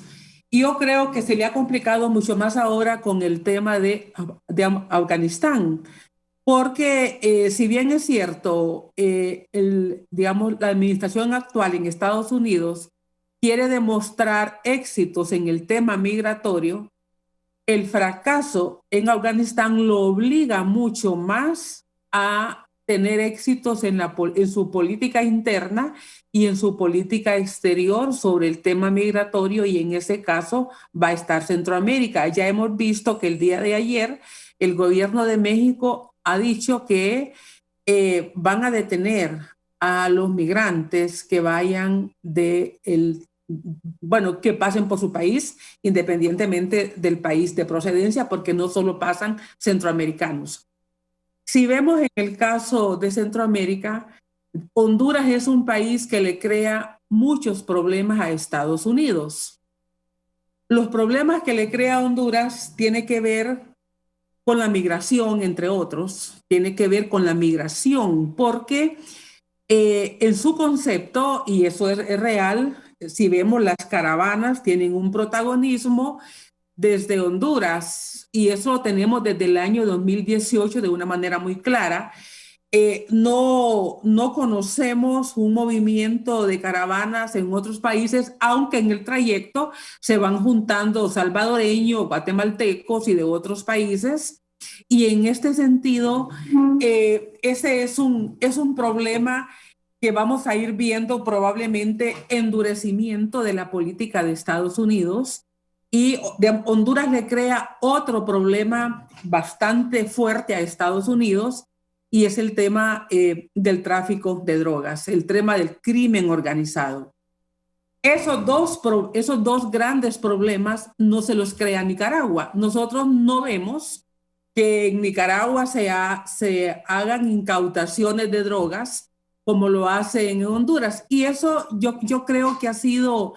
Y yo creo que se le ha complicado mucho más ahora con el tema de Afganistán, porque si bien es cierto, digamos, la administración actual en Estados Unidos quiere demostrar éxitos en el tema migratorio, el fracaso en Afganistán lo obliga mucho más a tener éxitos en su política interna y en su política exterior sobre el tema migratorio, y en ese caso va a estar Centroamérica. Ya hemos visto que el día de ayer el gobierno de México ha dicho que van a detener a los migrantes que vayan que pasen por su país, independientemente del país de procedencia, porque no solo pasan centroamericanos. Si vemos en el caso de Centroamérica, Honduras es un país que le crea muchos problemas a Estados Unidos. Los problemas que le crea a Honduras tienen que ver con la migración, entre otros, tiene que ver con la migración, porque en su concepto, y eso es real, si vemos las caravanas tienen un protagonismo desde Honduras, y eso lo tenemos desde el año 2018 de una manera muy clara. No conocemos un movimiento de caravanas en otros países, aunque en el trayecto se van juntando salvadoreños, guatemaltecos y de otros países. Y en este sentido, ese es un problema que vamos a ir viendo, probablemente endurecimiento de la política de Estados Unidos. Y Honduras le crea otro problema bastante fuerte a Estados Unidos, y es el tema del tráfico de drogas, el tema del crimen organizado. Esos dos grandes problemas no se los crea Nicaragua. Nosotros no vemos que en Nicaragua se hagan incautaciones de drogas como lo hace en Honduras. Y eso yo creo que ha sido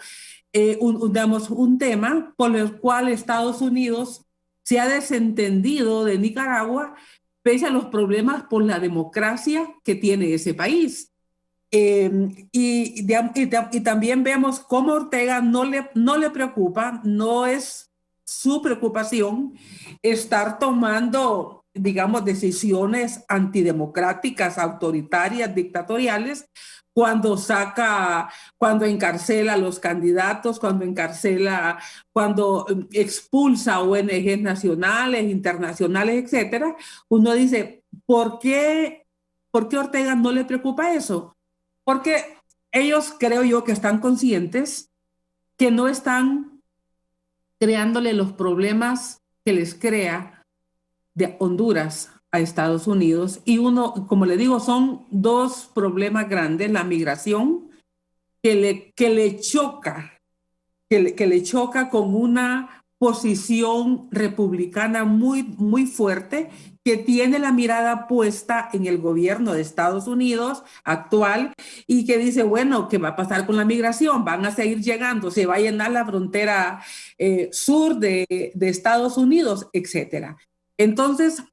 un tema por el cual Estados Unidos se ha desentendido de Nicaragua, pese a los problemas por la democracia que tiene ese país. Y también vemos cómo Ortega no le preocupa, no es su preocupación estar tomando, digamos, decisiones antidemocráticas, autoritarias, dictatoriales, cuando encarcela a los candidatos, cuando expulsa a ONGs nacionales, internacionales, etcétera. Uno dice, ¿por qué Ortega no le preocupa eso? Porque ellos, creo yo, que están conscientes que no están creándole los problemas que les crea de Honduras a Estados Unidos. Y uno, como le digo, son dos problemas grandes: la migración, que le choca con una posición republicana muy, muy fuerte, que tiene la mirada puesta en el gobierno de Estados Unidos actual, y que dice, bueno, ¿qué va a pasar con la migración? Van a seguir llegando, se va a llenar la frontera sur de Estados Unidos, etcétera. Entonces,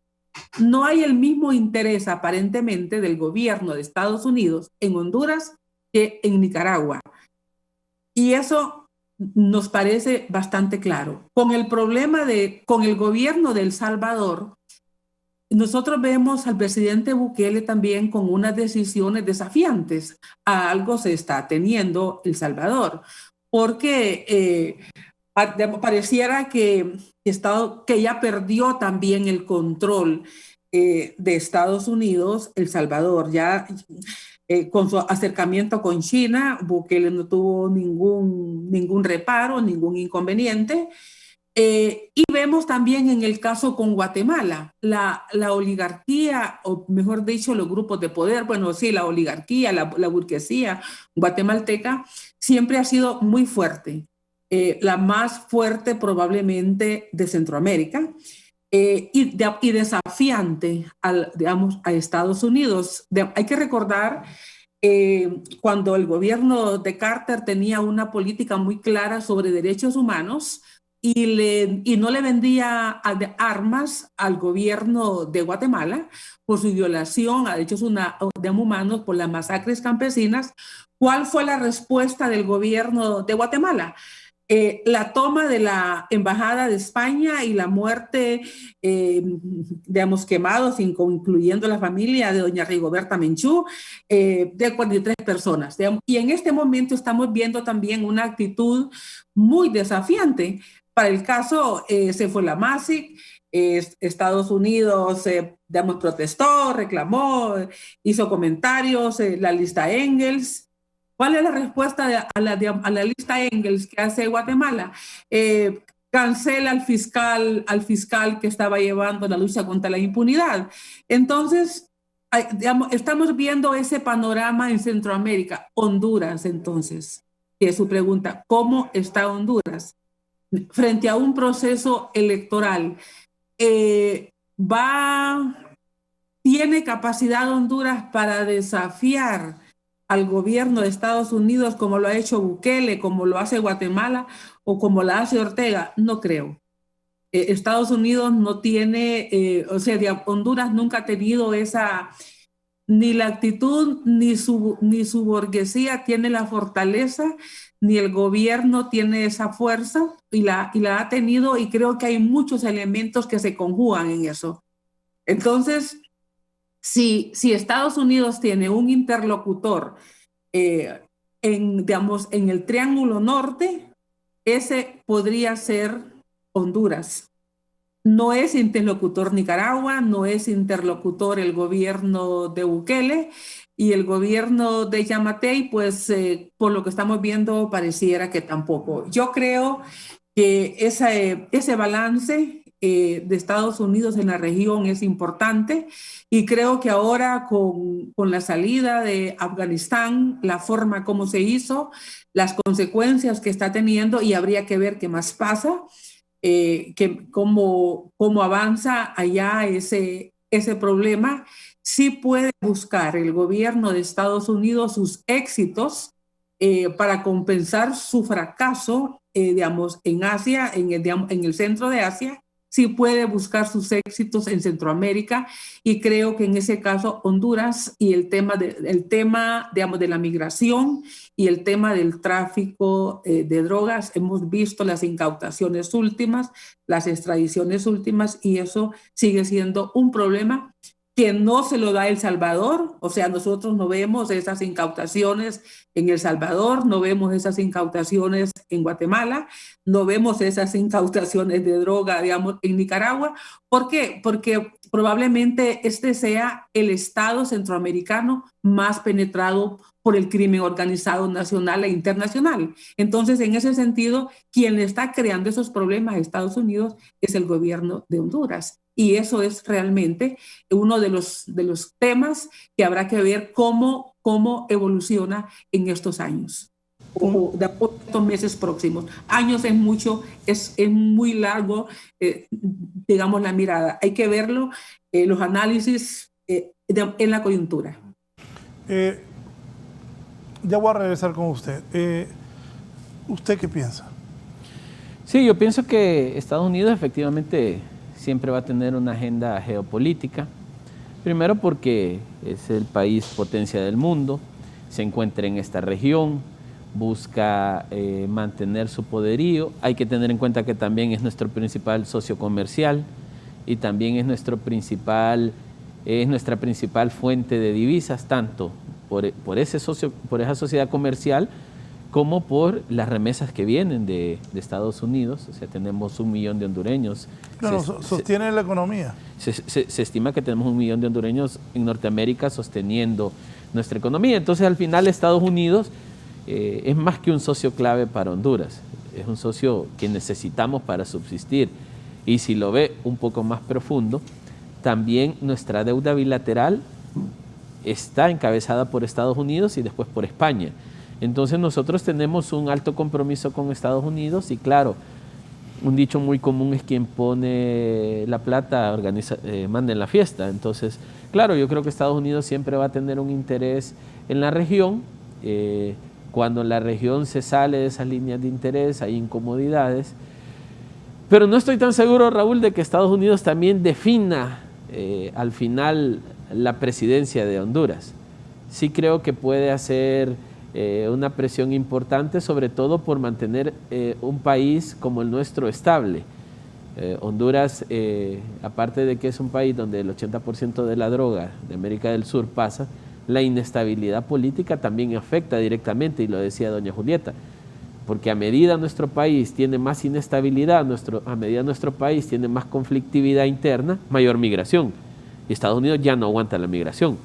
no hay el mismo interés aparentemente del gobierno de Estados Unidos en Honduras que en Nicaragua. Y eso nos parece bastante claro. Con el con el gobierno de El Salvador, nosotros vemos al presidente Bukele también con unas decisiones desafiantes. A algo se está teniendo El Salvador, porque pareciera que ya perdió también el control de Estados Unidos, El Salvador. Ya con su acercamiento con China, Bukele no tuvo ningún reparo, ningún inconveniente. Y vemos también en el caso con Guatemala, la oligarquía, o mejor dicho, los grupos de poder, bueno, sí, la oligarquía, la burguesía guatemalteca, siempre ha sido muy fuerte, la más fuerte probablemente de Centroamérica, y desafiante a Estados Unidos. Hay que recordar cuando el gobierno de Carter tenía una política muy clara sobre derechos humanos, y no le vendía armas al gobierno de Guatemala por su violación a derechos humanos, por las masacres campesinas. ¿Cuál fue la respuesta del gobierno de Guatemala? La toma de la embajada de España y la muerte, quemados, incluyendo la familia de doña Rigoberta Menchú, de 43 personas. Y en este momento estamos viendo también una actitud muy desafiante. Para el caso, se fue la MASIC, Estados Unidos, protestó, reclamó, hizo comentarios, la lista Engels. ¿Cuál es la respuesta a la lista Engels que hace Guatemala? Cancela al fiscal que estaba llevando la lucha contra la impunidad. Entonces, estamos viendo ese panorama en Centroamérica. Honduras, entonces, que es su pregunta, ¿cómo está Honduras? Frente a un proceso electoral, ¿tiene capacidad Honduras para desafiar al gobierno de Estados Unidos como lo ha hecho Bukele, como lo hace Guatemala o como lo hace Ortega? No creo. Estados Unidos no tiene, Honduras nunca ha tenido ni la actitud, ni su burguesía tiene la fortaleza, ni el gobierno tiene esa fuerza, y la ha tenido, y creo que hay muchos elementos que se conjugan en eso. Entonces, si Estados Unidos tiene un interlocutor en el Triángulo Norte, ese podría ser Honduras. No es interlocutor Nicaragua, no es interlocutor el gobierno de Bukele, y el gobierno de Yamatei, pues por lo que estamos viendo pareciera que tampoco. Yo creo que ese balance de Estados Unidos en la región es importante, y creo que ahora con la salida de Afganistán, la forma como se hizo, las consecuencias que está teniendo, y habría que ver qué más pasa, cómo avanza allá ese problema. Sí puede buscar el gobierno de Estados Unidos sus éxitos para compensar su fracaso, en Asia, en el centro de Asia. Sí puede buscar sus éxitos en Centroamérica, y creo que en ese caso Honduras, y el tema de la migración y el tema del tráfico de drogas, hemos visto las incautaciones últimas, las extradiciones últimas, y eso sigue siendo un problema que no se lo da El Salvador. O sea, nosotros no vemos esas incautaciones en El Salvador, no vemos esas incautaciones en Guatemala, no vemos esas incautaciones de droga, en Nicaragua. ¿Por qué? Porque probablemente este sea el estado centroamericano más penetrado por el crimen organizado nacional e internacional. Entonces, en ese sentido, quien está creando esos problemas a Estados Unidos es el gobierno de Honduras. Y eso es realmente uno de los temas que habrá que ver cómo evoluciona en estos años, o de estos meses próximos. Años es mucho, es muy largo, la mirada. Hay que verlo, los análisis en la coyuntura. Ya voy a regresar con usted. ¿Usted qué piensa? Sí, yo pienso que Estados Unidos efectivamente siempre va a tener una agenda geopolítica. Primero porque es el país potencia del mundo, se encuentra en esta región, busca mantener su poderío. Hay que tener en cuenta que también es nuestro principal socio comercial y también es nuestra principal fuente de divisas, tanto por esa sociedad comercial como por las remesas que vienen de Estados Unidos. O sea, tenemos 1 millón de hondureños. Claro, sostiene la economía. Se estima que tenemos 1 millón de hondureños en Norteamérica sosteniendo nuestra economía. Entonces, al final, Estados Unidos es más que un socio clave para Honduras. Es un socio que necesitamos para subsistir. Y si lo ve un poco más profundo, también nuestra deuda bilateral está encabezada por Estados Unidos y después por España. Entonces nosotros tenemos un alto compromiso con Estados Unidos y claro, un dicho muy común es quien pone la plata, manda en la fiesta. Entonces, claro, yo creo que Estados Unidos siempre va a tener un interés en la región. Cuando la región se sale de esas líneas de interés hay incomodidades. Pero no estoy tan seguro, Raúl, de que Estados Unidos también defina al final la presidencia de Honduras. Sí creo que puede hacer una presión importante, sobre todo por mantener un país como el nuestro estable. Honduras, aparte de que es un país donde el 80% de la droga de América del Sur pasa, la inestabilidad política también afecta directamente, y lo decía doña Julieta, porque a medida nuestro país tiene más inestabilidad, a medida nuestro país tiene más conflictividad interna, mayor migración. Y Estados Unidos ya no aguanta la migración.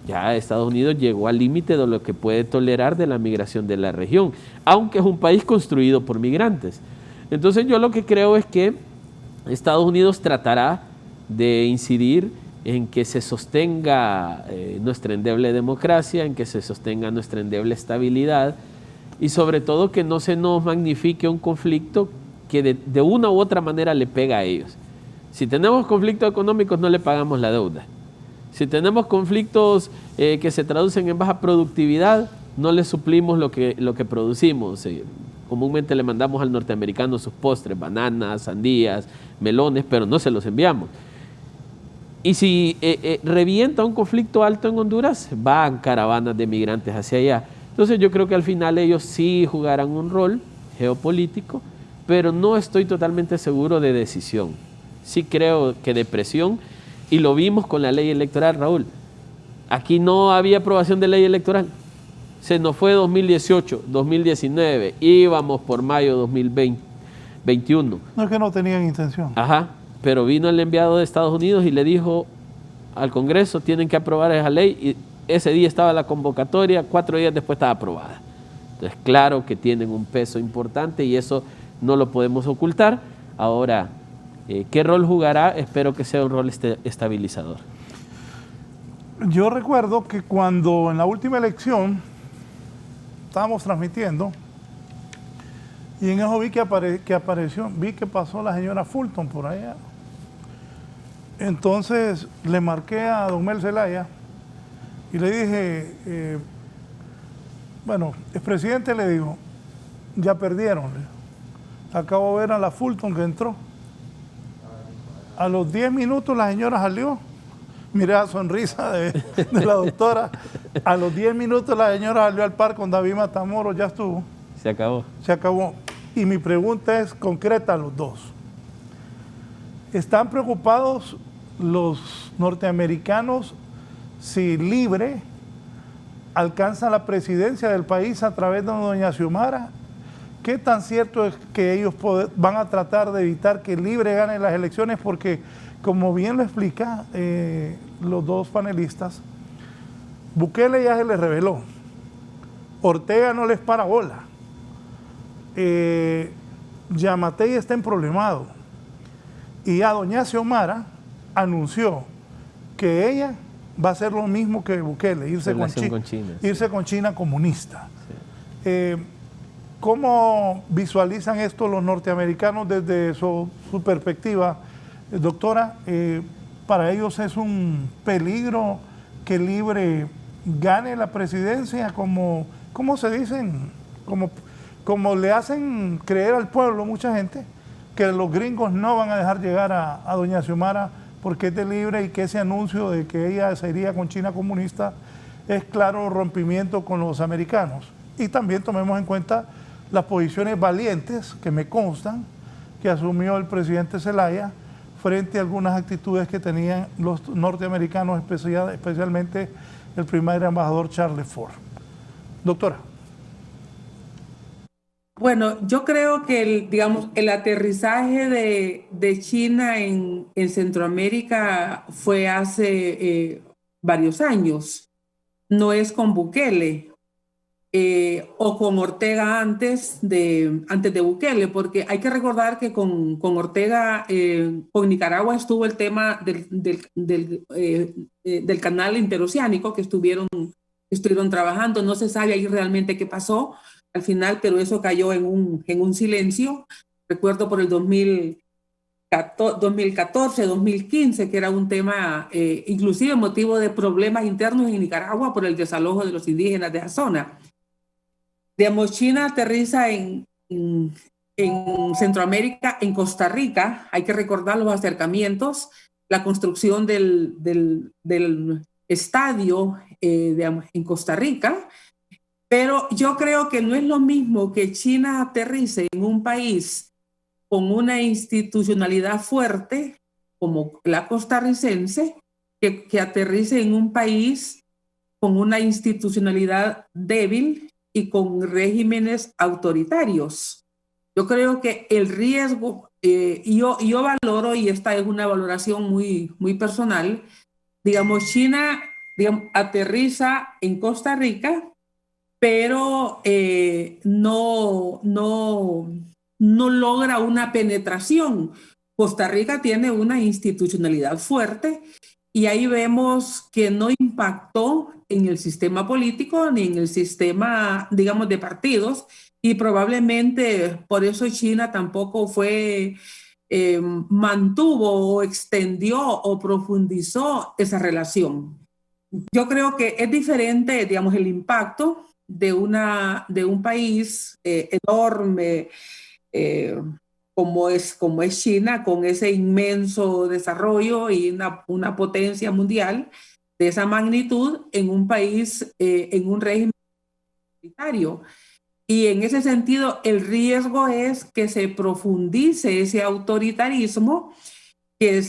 Ya Estados Unidos llegó al límite de lo que puede tolerar de la migración de la región, aunque es un país construido por migrantes. Entonces yo lo que creo es que Estados Unidos tratará de incidir en que se sostenga nuestra endeble democracia, en que se sostenga nuestra endeble estabilidad y sobre todo que no se nos magnifique un conflicto que de una u otra manera le pega a ellos. Si tenemos conflictos económicos no le pagamos la deuda. Si tenemos conflictos que se traducen en baja productividad, no le suplimos lo que producimos. Comúnmente le mandamos al norteamericano sus postres, bananas, sandías, melones, pero no se los enviamos. Y si revienta un conflicto alto en Honduras, van caravanas de migrantes hacia allá. Entonces yo creo que al final ellos sí jugarán un rol geopolítico, pero no estoy totalmente seguro de decisión. Sí creo que de presión, y lo vimos con la ley electoral, Raúl. Aquí no había aprobación de ley electoral. Se nos fue 2018, 2019, íbamos por mayo 2021. No es que no tenían intención. Ajá, pero vino el enviado de Estados Unidos y le dijo al Congreso, tienen que aprobar esa ley, y ese día estaba la convocatoria, 4 días después estaba aprobada. Entonces, claro que tienen un peso importante y eso no lo podemos ocultar. Ahora, ¿qué rol jugará? Espero que sea un rol estabilizador. Yo recuerdo que cuando en la última elección estábamos transmitiendo y en eso vi que pasó la señora Fulton por allá. Entonces le marqué a don Mel Zelaya y le dije, bueno, el presidente, le digo, ya perdieron. Acabo de ver a la Fulton que entró. A los 10 minutos la señora salió. Miré la sonrisa de la doctora. A los 10 minutos la señora salió al par con David Matamoros, ya estuvo. Se acabó. Se acabó. Y mi pregunta es concreta a los dos. ¿Están preocupados los norteamericanos si Libre alcanza la presidencia del país a través de doña Xiomara? ¿Qué tan cierto es que ellos van a tratar de evitar que Libre gane las elecciones? Porque, como bien lo explica los dos panelistas, Bukele ya se les reveló. Ortega no les para bola. Yamatei está en problemado. Y a doña Xiomara anunció que ella va a hacer lo mismo que Bukele, irse con China comunista. Sí. ¿Cómo visualizan esto los norteamericanos desde su perspectiva? Doctora, ¿para ellos es un peligro que Libre gane la presidencia? ¿Cómo se dicen? Como le hacen creer al pueblo mucha gente, que los gringos no van a dejar llegar a doña Xiomara porque es de Libre, y que ese anuncio de que ella se iría con China comunista es claro rompimiento con los americanos. y también tomemos en cuenta las posiciones valientes que me constan que asumió el presidente Zelaya frente a algunas actitudes que tenían los norteamericanos, especialmente el primer embajador Charles Ford. Doctora. Bueno, yo creo que el aterrizaje de China en Centroamérica fue hace varios años. No es con Bukele o con Ortega antes de Bukele, porque hay que recordar que con Ortega, con Nicaragua estuvo el tema del canal interoceánico que estuvieron trabajando. No se sabe ahí realmente qué pasó al final, pero eso cayó en un silencio. Recuerdo por el 2014, 2015, que era un tema inclusive motivo de problemas internos en Nicaragua por el desalojo de los indígenas de esa zona. Digamos, China aterriza en Centroamérica, en Costa Rica. Hay que recordar los acercamientos, la construcción del estadio digamos, en Costa Rica. Pero yo creo que no es lo mismo que China aterrice en un país con una institucionalidad fuerte, como la costarricense, que aterrice en un país con una institucionalidad débil y con regímenes autoritarios. Yo creo que el riesgo, yo valoro, y esta es una valoración muy, muy personal, digamos, China aterriza en Costa Rica, pero no logra una penetración. Costa Rica tiene una institucionalidad fuerte y ahí vemos que no impactó en el sistema político ni en el sistema, digamos, de partidos, y probablemente por eso China tampoco mantuvo o extendió o profundizó esa relación. Yo creo que es diferente, digamos, el impacto de un país enorme como es China, con ese inmenso desarrollo y una potencia mundial de esa magnitud, en un país, en un régimen autoritario. Y en ese sentido, el riesgo es que se profundice ese autoritarismo, que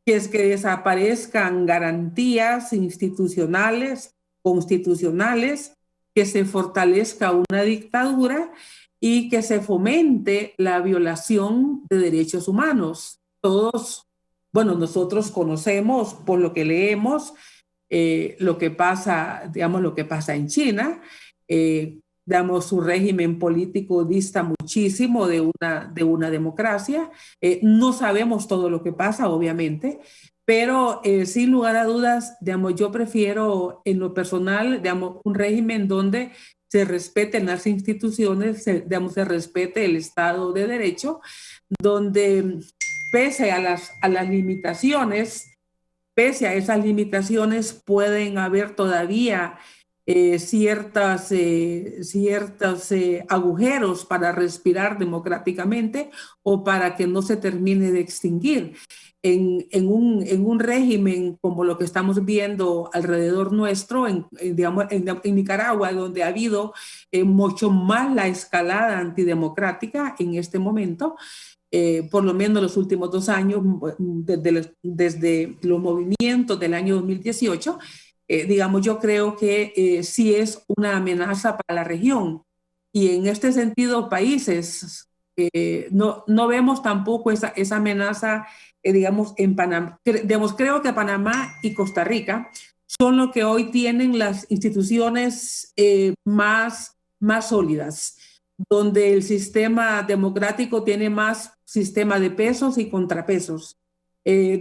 desaparezcan garantías institucionales, constitucionales, que se fortalezca una dictadura y que se fomente la violación de derechos humanos. Todos, bueno, nosotros conocemos por lo que leemos lo que pasa en China. Digamos, su régimen político dista muchísimo de una democracia. No sabemos todo lo que pasa, obviamente, pero sin lugar a dudas, digamos, yo prefiero en lo personal, digamos, un régimen donde se respeten las instituciones, se respete el Estado de Derecho, donde pese a las limitaciones, pese a esas limitaciones, pueden haber todavía ciertos agujeros para respirar democráticamente o para que no se termine de extinguir. En un régimen como lo que estamos viendo alrededor nuestro, en Nicaragua, donde ha habido mucho más la escalada antidemocrática en este momento, por lo menos los últimos 2 años, desde los movimientos del año 2018, digamos, yo creo que sí es una amenaza para la región. Y en este sentido, países, no vemos tampoco esa amenaza, digamos, en Panamá. Creo que Panamá y Costa Rica son los que hoy tienen las instituciones más sólidas, donde el sistema democrático tiene más sistema de pesos y contrapesos,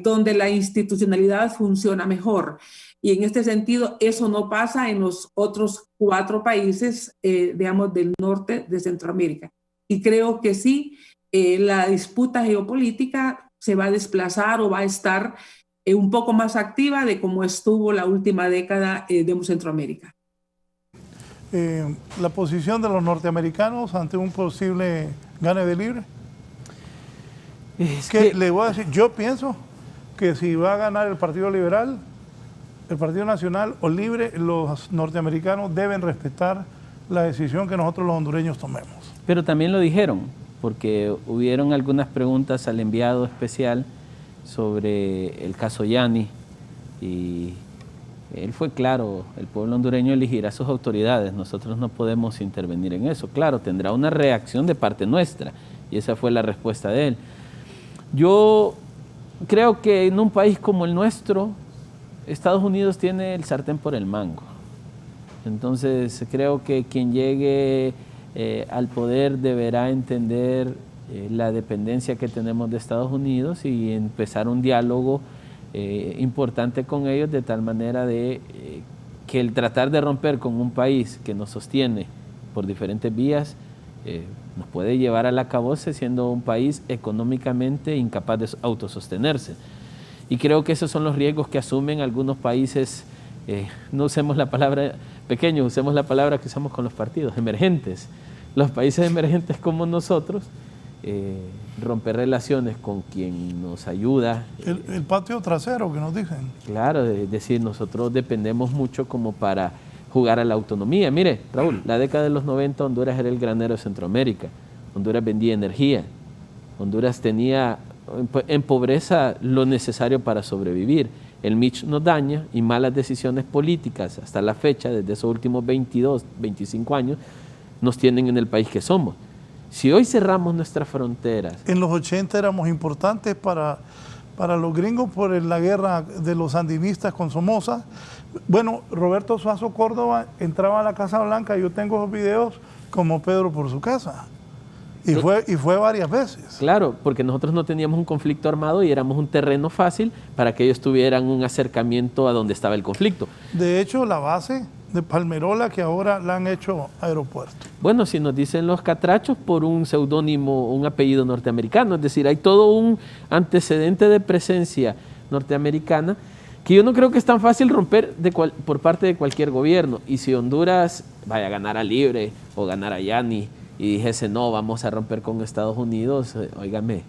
donde la institucionalidad funciona mejor. Y en este sentido, eso no pasa en los otros 4 países, digamos, del norte de Centroamérica. Y creo que sí, la disputa geopolítica se va a desplazar o va a estar un poco más activa de como estuvo la última década de Centroamérica. La posición de los norteamericanos ante un posible gane de libre. Le voy a decir, yo pienso que si va a ganar el Partido Liberal, el Partido Nacional o Libre, los norteamericanos deben respetar la decisión que nosotros los hondureños tomemos. Pero también lo dijeron, porque hubieron algunas preguntas al enviado especial sobre el caso Yani, y él fue claro: el pueblo hondureño elegirá a sus autoridades, nosotros no podemos intervenir en eso. Claro, tendrá una reacción de parte nuestra, y esa fue la respuesta de él. Yo creo que en un país como el nuestro, Estados Unidos tiene el sartén por el mango. Entonces creo que quien llegue al poder deberá entender la dependencia que tenemos de Estados Unidos y empezar un diálogo importante con ellos, de tal manera de que el tratar de romper con un país que nos sostiene por diferentes vías nos puede llevar al acabose, siendo un país económicamente incapaz de autosostenerse. Y creo que esos son los riesgos que asumen algunos países, no usemos la palabra pequeños, usemos la palabra que usamos con los partidos, emergentes. Los países emergentes como nosotros, romper relaciones con quien nos ayuda. El patio trasero que nos dicen. Claro, es decir, nosotros dependemos mucho como para jugar a la autonomía. Mire, Raúl, la década de los 90 Honduras era el granero de Centroamérica. Honduras vendía energía. Honduras tenía en pobreza lo necesario para sobrevivir. El Mitch nos daña y malas decisiones políticas hasta la fecha, desde esos últimos 22, 25 años, nos tienen en el país que somos. Si hoy cerramos nuestras fronteras... En los 80 éramos importantes para los gringos por la guerra de los sandinistas con Somoza. Bueno, Roberto Suazo Córdoba entraba a la Casa Blanca, yo tengo esos videos como Pedro por su casa. Y fue varias veces. Claro, porque nosotros no teníamos un conflicto armado y éramos un terreno fácil para que ellos tuvieran un acercamiento a donde estaba el conflicto. De hecho, la base de Palmerola, que ahora la han hecho aeropuerto. Bueno, si nos dicen los catrachos, por un seudónimo, un apellido norteamericano, es decir, hay todo un antecedente de presencia norteamericana que yo no creo que es tan fácil romper por parte de cualquier gobierno. Y si Honduras vaya a ganar a Libre o ganar a Yani y dijese, no, vamos a romper con Estados Unidos, óigame,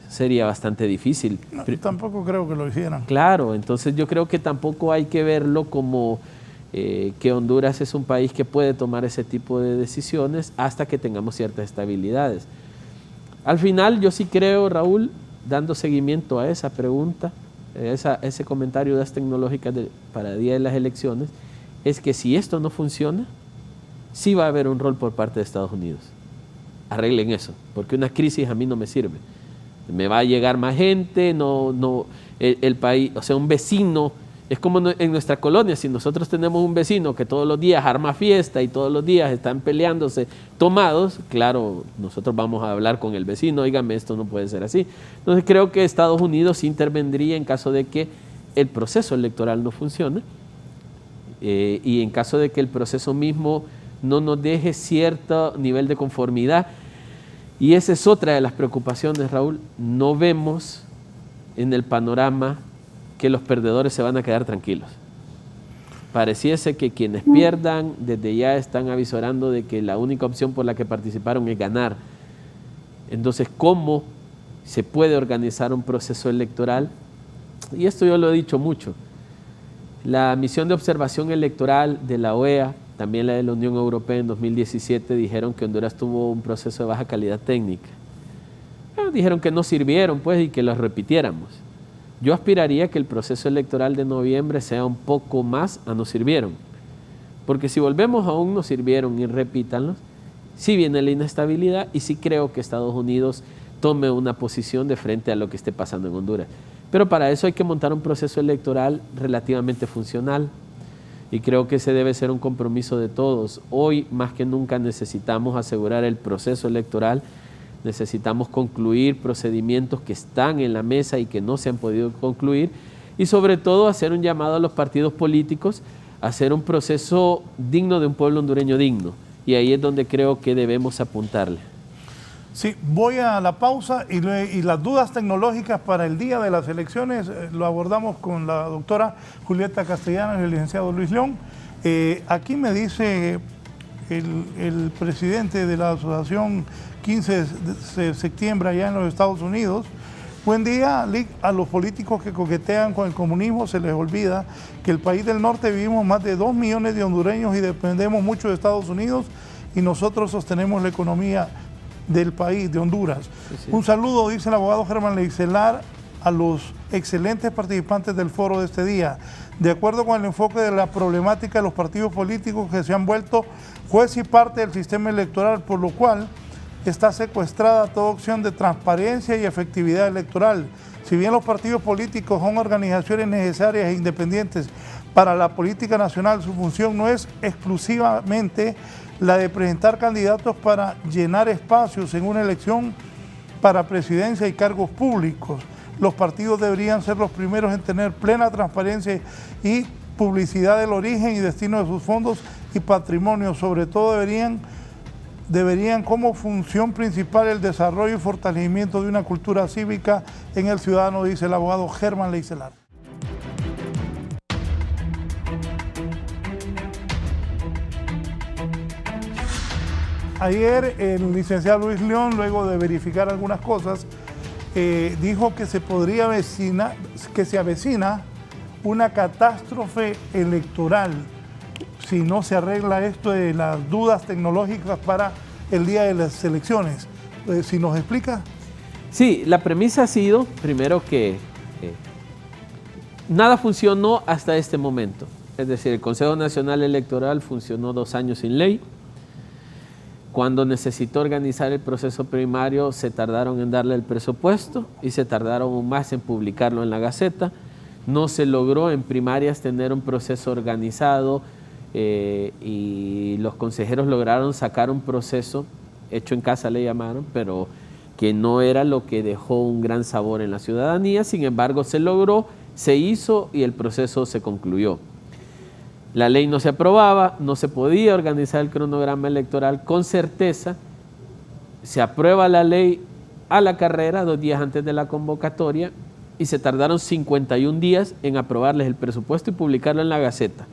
sería bastante difícil. No, tampoco creo que lo hicieran. Claro, entonces yo creo que tampoco hay que verlo como que Honduras es un país que puede tomar ese tipo de decisiones hasta que tengamos ciertas estabilidades. Al final yo sí creo, Raúl, dando seguimiento a esa pregunta, ese comentario de las tecnológicas para el día de las elecciones, es que si esto no funciona, sí va a haber un rol por parte de Estados Unidos. Arreglen eso, porque una crisis a mí no me sirve. Me va a llegar más gente, el país, o sea, un vecino, es como en nuestra colonia, si nosotros tenemos un vecino que todos los días arma fiesta y todos los días están peleándose tomados, claro, nosotros vamos a hablar con el vecino, óigame, esto no puede ser así. Entonces creo que Estados Unidos intervendría en caso de que el proceso electoral no funcione y en caso de que el proceso mismo no nos deje cierto nivel de conformidad. Y esa es otra de las preocupaciones, Raúl. No vemos en el panorama que los perdedores se van a quedar tranquilos. Pareciese que quienes pierdan desde ya están avisorando de que la única opción por la que participaron es ganar. Entonces, ¿cómo se puede organizar un proceso electoral? Y esto yo lo he dicho mucho. La misión de observación electoral de la OEA, también la de la Unión Europea en 2017, dijeron que Honduras tuvo un proceso de baja calidad técnica. Dijeron que no sirvieron, pues, y que los repitiéramos. Yo aspiraría que el proceso electoral de noviembre sea un poco más a no sirvieron. Porque si volvemos a un no sirvieron y repítanlos, sí viene la inestabilidad y sí creo que Estados Unidos tome una posición de frente a lo que esté pasando en Honduras. Pero para eso hay que montar un proceso electoral relativamente funcional. Y creo que ese debe ser un compromiso de todos. Hoy, más que nunca, necesitamos asegurar el proceso electoral. Necesitamos concluir procedimientos que están en la mesa y que no se han podido concluir. Y sobre todo, hacer un llamado a los partidos políticos a hacer un proceso digno de un pueblo hondureño digno. Y ahí es donde creo que debemos apuntarle. Sí, voy a la pausa y las dudas tecnológicas para el día de las elecciones lo abordamos con la doctora Julieta Castellanos y el licenciado Luis León. Aquí me dice el presidente de la asociación 15 de septiembre allá en los Estados Unidos, Buen día, Lic. A los políticos que coquetean con el comunismo se les olvida que el país del norte vivimos más de 2 millones de hondureños y dependemos mucho de Estados Unidos y nosotros sostenemos la economía del país, de Honduras. Sí. Un saludo, dice el abogado Germán Leixelar, a los excelentes participantes del foro de este día. De acuerdo con el enfoque de la problemática de los partidos políticos que se han vuelto juez y parte del sistema electoral, por lo cual está secuestrada toda opción de transparencia y efectividad electoral. Si bien los partidos políticos son organizaciones necesarias e independientes para la política nacional, su función no es exclusivamente la de presentar candidatos para llenar espacios en una elección para presidencia y cargos públicos. Los partidos deberían ser los primeros en tener plena transparencia y publicidad del origen y destino de sus fondos y patrimonio. Sobre todo deberían como función principal el desarrollo y fortalecimiento de una cultura cívica en el ciudadano, dice el abogado Germán Leixelar. Ayer el licenciado Luis León, luego de verificar algunas cosas, dijo que se avecina una catástrofe electoral si no se arregla esto de las dudas tecnológicas para el día de las elecciones. ¿Si nos explica? Sí, la premisa ha sido, primero, que nada funcionó hasta este momento. Es decir, el Consejo Nacional Electoral funcionó 2 años sin ley. Cuando necesitó organizar el proceso primario, se tardaron en darle el presupuesto y se tardaron aún más en publicarlo en la Gaceta. No se logró en primarias tener un proceso organizado y los consejeros lograron sacar un proceso, hecho en casa le llamaron, pero que no era lo que dejó un gran sabor en la ciudadanía. Sin embargo, se logró, se hizo y el proceso se concluyó. La ley no se aprobaba, no se podía organizar el cronograma electoral con certeza. Se aprueba la ley a la carrera 2 días antes de la convocatoria y se tardaron 51 días en aprobarles el presupuesto y publicarlo en la Gaceta.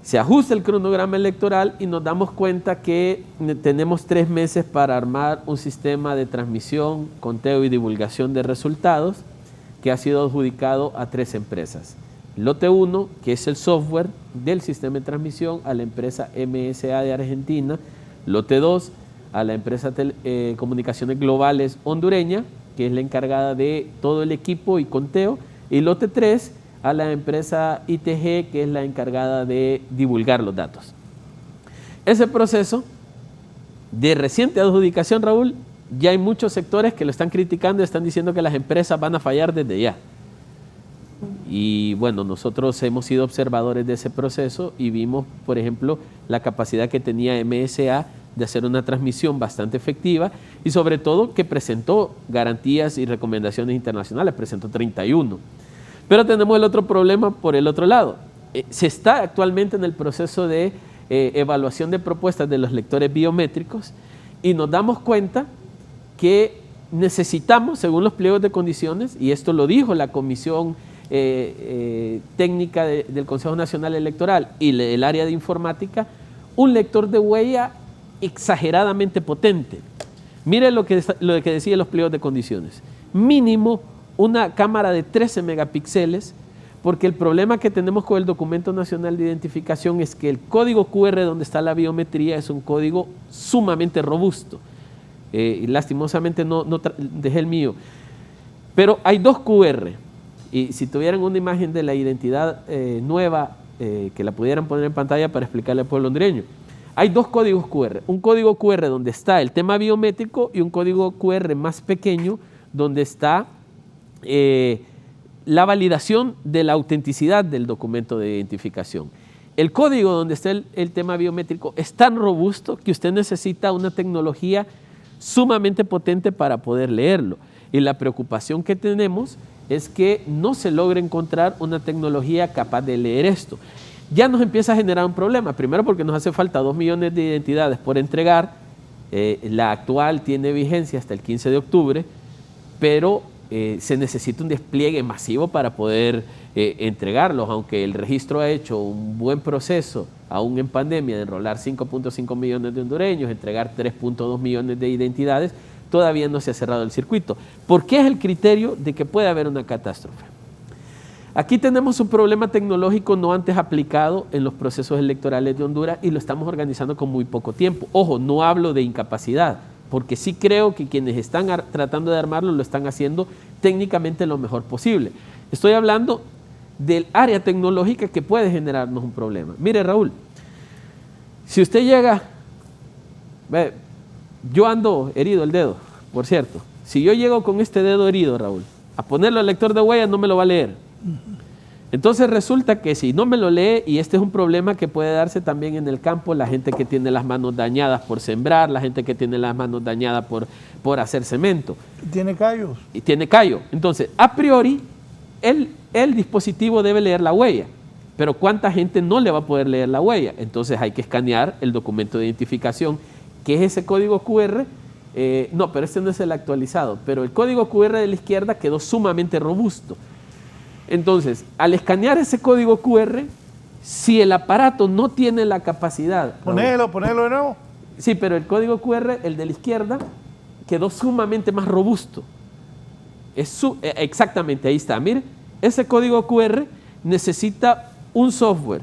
Se ajusta el cronograma electoral y nos damos cuenta que tenemos 3 meses para armar un sistema de transmisión, conteo y divulgación de resultados que ha sido adjudicado a 3 empresas. Lote 1, que es el software del sistema de transmisión, a la empresa MSA de Argentina. Lote 2, a la empresa Comunicaciones Globales hondureña, que es la encargada de todo el equipo y conteo. Y lote 3, a la empresa ITG, que es la encargada de divulgar los datos. Ese proceso de reciente adjudicación, Raúl, ya hay muchos sectores que lo están criticando y están diciendo que las empresas van a fallar desde ya. Y bueno, nosotros hemos sido observadores de ese proceso y vimos, por ejemplo, la capacidad que tenía MSA de hacer una transmisión bastante efectiva y sobre todo que presentó garantías y recomendaciones internacionales, presentó 31. Pero tenemos el otro problema por el otro lado. Se está actualmente en el proceso de evaluación de propuestas de los lectores biométricos y nos damos cuenta que necesitamos, según los pliegos de condiciones, y esto lo dijo la Comisión técnica del Consejo Nacional Electoral y el área de informática, un lector de huella exageradamente potente. Mire lo que decía los pliegos de condiciones. Mínimo una cámara de 13 megapíxeles, porque el problema que tenemos con el Documento Nacional de Identificación es que el código QR donde está la biometría es un código sumamente robusto. Y lastimosamente no dejé el mío. Pero hay 2 QR. Y si tuvieran una imagen de la identidad nueva, que la pudieran poner en pantalla para explicarle al pueblo hondureño. Hay 2 códigos QR. Un código QR donde está el tema biométrico y un código QR más pequeño donde está la validación de la autenticidad del documento de identificación. El código donde está el tema biométrico es tan robusto que usted necesita una tecnología sumamente potente para poder leerlo. Y la preocupación que tenemos es que no se logre encontrar una tecnología capaz de leer esto. Ya nos empieza a generar un problema, primero porque nos hace falta 2 millones de identidades por entregar, la actual tiene vigencia hasta el 15 de octubre, pero se necesita un despliegue masivo para poder entregarlos, aunque el registro ha hecho un buen proceso, aún en pandemia, de enrolar 5.5 millones de hondureños, entregar 3.2 millones de identidades, todavía no se ha cerrado el circuito. ¿Por qué es el criterio de que puede haber una catástrofe? Aquí tenemos un problema tecnológico no antes aplicado en los procesos electorales de Honduras y lo estamos organizando con muy poco tiempo. Ojo, no hablo de incapacidad, porque sí creo que quienes están tratando de armarlo lo están haciendo técnicamente lo mejor posible. Estoy hablando del área tecnológica que puede generarnos un problema. Mire, Raúl, si usted llega, yo ando herido el dedo, por cierto. Si yo llego con este dedo herido, Raúl, a ponerlo al lector de huellas, no me lo va a leer. Entonces resulta que si no me lo lee, y este es un problema que puede darse también en el campo, la gente que tiene las manos dañadas por sembrar, la gente que tiene las manos dañadas por hacer cemento. Tiene callos. Y tiene callo. Entonces, a priori, el dispositivo debe leer la huella, pero ¿cuánta gente no le va a poder leer la huella? Entonces hay que escanear el documento de identificación, que es ese código QR. No, pero este no es el actualizado, pero el código QR de la izquierda quedó sumamente robusto. Entonces, al escanear ese código QR, si el aparato no tiene la capacidad... Ponelo de nuevo. Sí, pero el código QR, el de la izquierda, quedó sumamente más robusto. Exactamente, ahí está. Mire, ese código QR necesita un software,